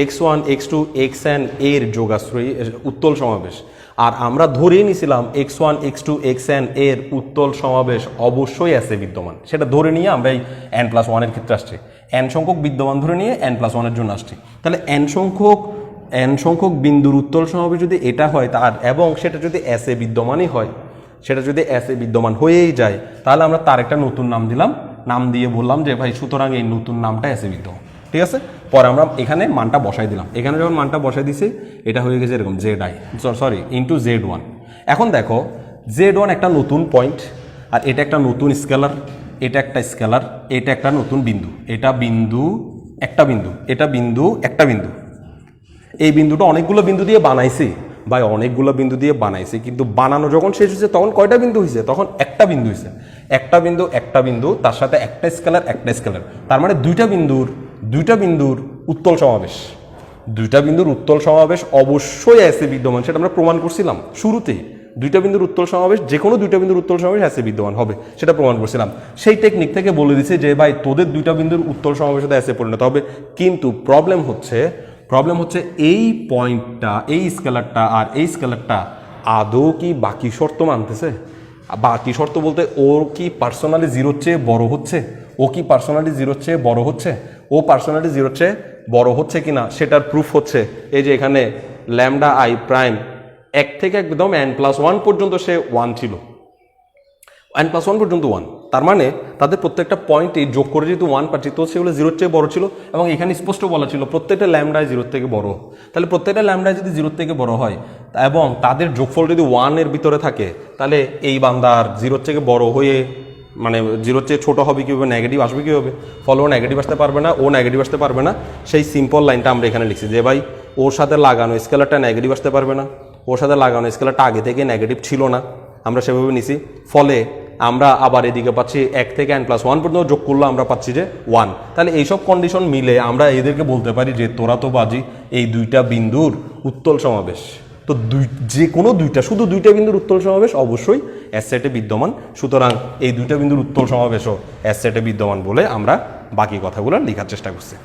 x1 x2 xn এর যোগাশ্রয়ী উত্তল সমাবেশ, আর আমরা ধরেই নিছিলাম x1 x2 xn এর উত্তল সমাবেশ অবশ্যই আছে বিদ্যমান। সেটা ধরে নিয়ে আমরা এই n+1 এর ক্ষেত্রে আসছি, n সংখ্যক বিদ্যমান ধরে নিয়ে n+1 এর জন্য আসছি। তাহলে n সংখ্যক বিন্দুর উত্তল সমাবেশ যদি এটা হয় তার, এবং সেটা যদি এসে বিদ্যমানই হয়, সেটা যদি এসে বিদ্যমান হয়েই যায়, তাহলে আমরা তার একটা নতুন নাম দিলাম, নাম দিয়ে বললাম যে ভাই সুতরাং এই নতুন নামটা এসে বিদ্যমান। ঠিক আছে, পরে আমরা এখানে মানটা বসাই দিলাম। এখানে যখন মানটা বসাই দিছি এটা হয়ে গেছে এরকম ZI ইন্টু Z1। এখন দেখো Z1 একটা নতুন পয়েন্ট, আর এটা একটা নতুন স্কেলার, এটা একটা স্কেলার, এটা একটা নতুন বিন্দু, এটা বিন্দু একটা বিন্দু, এটা বিন্দু একটা বিন্দু। এই বিন্দুটা অনেকগুলো বিন্দু দিয়ে বানাইছি ভাই, অনেকগুলো বিন্দু দিয়ে বানাইছি, কিন্তু বানানো যখন শেষ হয়েছে তখন কয়টা বিন্দু হয়েছে, তখন একটা বিন্দু হয়েছে। একটা বিন্দু তার সাথে একটা স্কেলার, তার মানে দুইটা বিন্দুর উত্তল সমাবেশ, দুইটা বিন্দুর উত্তল সমাবেশ অবশ্যই আছে বিদ্যমান। সেটা আমরা প্রমাণ করছিলাম শুরুতেই, দুইটা বিন্দুর উত্তল সমাবেশ, যে কোনো দুইটা বিন্দুর উত্তল সমাবেশ আছে বিদ্যমান হবে, সেটা প্রমাণ করছিলাম। সেই টেকনিক থেকে বলে দিছে যে ভাই তোদের দুইটা বিন্দুর উত্তল সমাবেশ সাথে এসে পরিণত হবে। কিন্তু প্রবলেম হচ্ছে এই পয়েন্টটা, এই স্কেলারটা আর এই স্কেলারটা আদৌ কি বাকি শর্ত মানতেছে? বাকি শর্ত বলতে ও কি পার্সোনালি জিরোর চেয়ে বড় হচ্ছে, ও কি পার্সোনালি জিরোর চেয়ে বড় হচ্ছে, ও পার্সোনালি জিরোর চেয়ে বড় হচ্ছে কিনা সেটার প্রুফ হচ্ছে এই যে এখানে ল্যামডা আই প্রাইম 1 থেকে একদম n+1 পর্যন্ত সে 1 ছিল, n+1 পর্যন্ত 1। তার মানে তাদের প্রত্যেকটা পয়েন্টে যোগ করে যেহেতু 1 পাচ্ছি, তো সেগুলো জিরোর চেয়ে বড় ছিল, এবং এখানে স্পষ্ট বলা ছিল প্রত্যেকটা ল্যামডায় জিরোর থেকে বড়। তাহলে প্রত্যেকটা ল্যামডায় যদি জিরোর থেকে বড় হয় এবং তাদের যোগফল যদি 1 এর ভিতরে থাকে, তাহলে এই বান্দার জিরোর থেকে বড় হয়ে মানে জিরোর চেয়ে ছোটো হবে কীভাবে, নেগেটিভ আসবে কীভাবে, ফলে ও নেগেটিভ আসতে পারবে না, ও নেগেটিভ আসতে পারবে না। সেই সিম্পল লাইনটা আমরা এখানে লিখছি যে ভাই ওর সাথে লাগানো স্কেলারটা নেগেটিভ আসতে পারবে না, ওর সাথে লাগানো স্কেলারটা আগে থেকে নেগেটিভ ছিল না, আমরা সেভাবে নিছি। ফলে আমরা আবার এদিকে পাচ্ছি 1 থেকে n+1 পর্যন্ত যোগ করলে আমরা পাচ্ছি যে 1। তাহলে এইসব কন্ডিশন মিলে আমরা এদেরকে বলতে পারি যে তোরা তো বাজি এই দুইটা বিন্দুর উত্তল সমাবেশ। তো যে কোনো দুইটা, শুধু দুইটা বিন্দুর উত্তল সমাবেশ অবশ্যই এস সেটে বিদ্যমান। সুতরাং এই দুইটা বিন্দুর উত্তল সমাবেশও এস সেটে বিদ্যমান বলে আমরা বাকি কথাগুলো লেখার চেষ্টা করছি।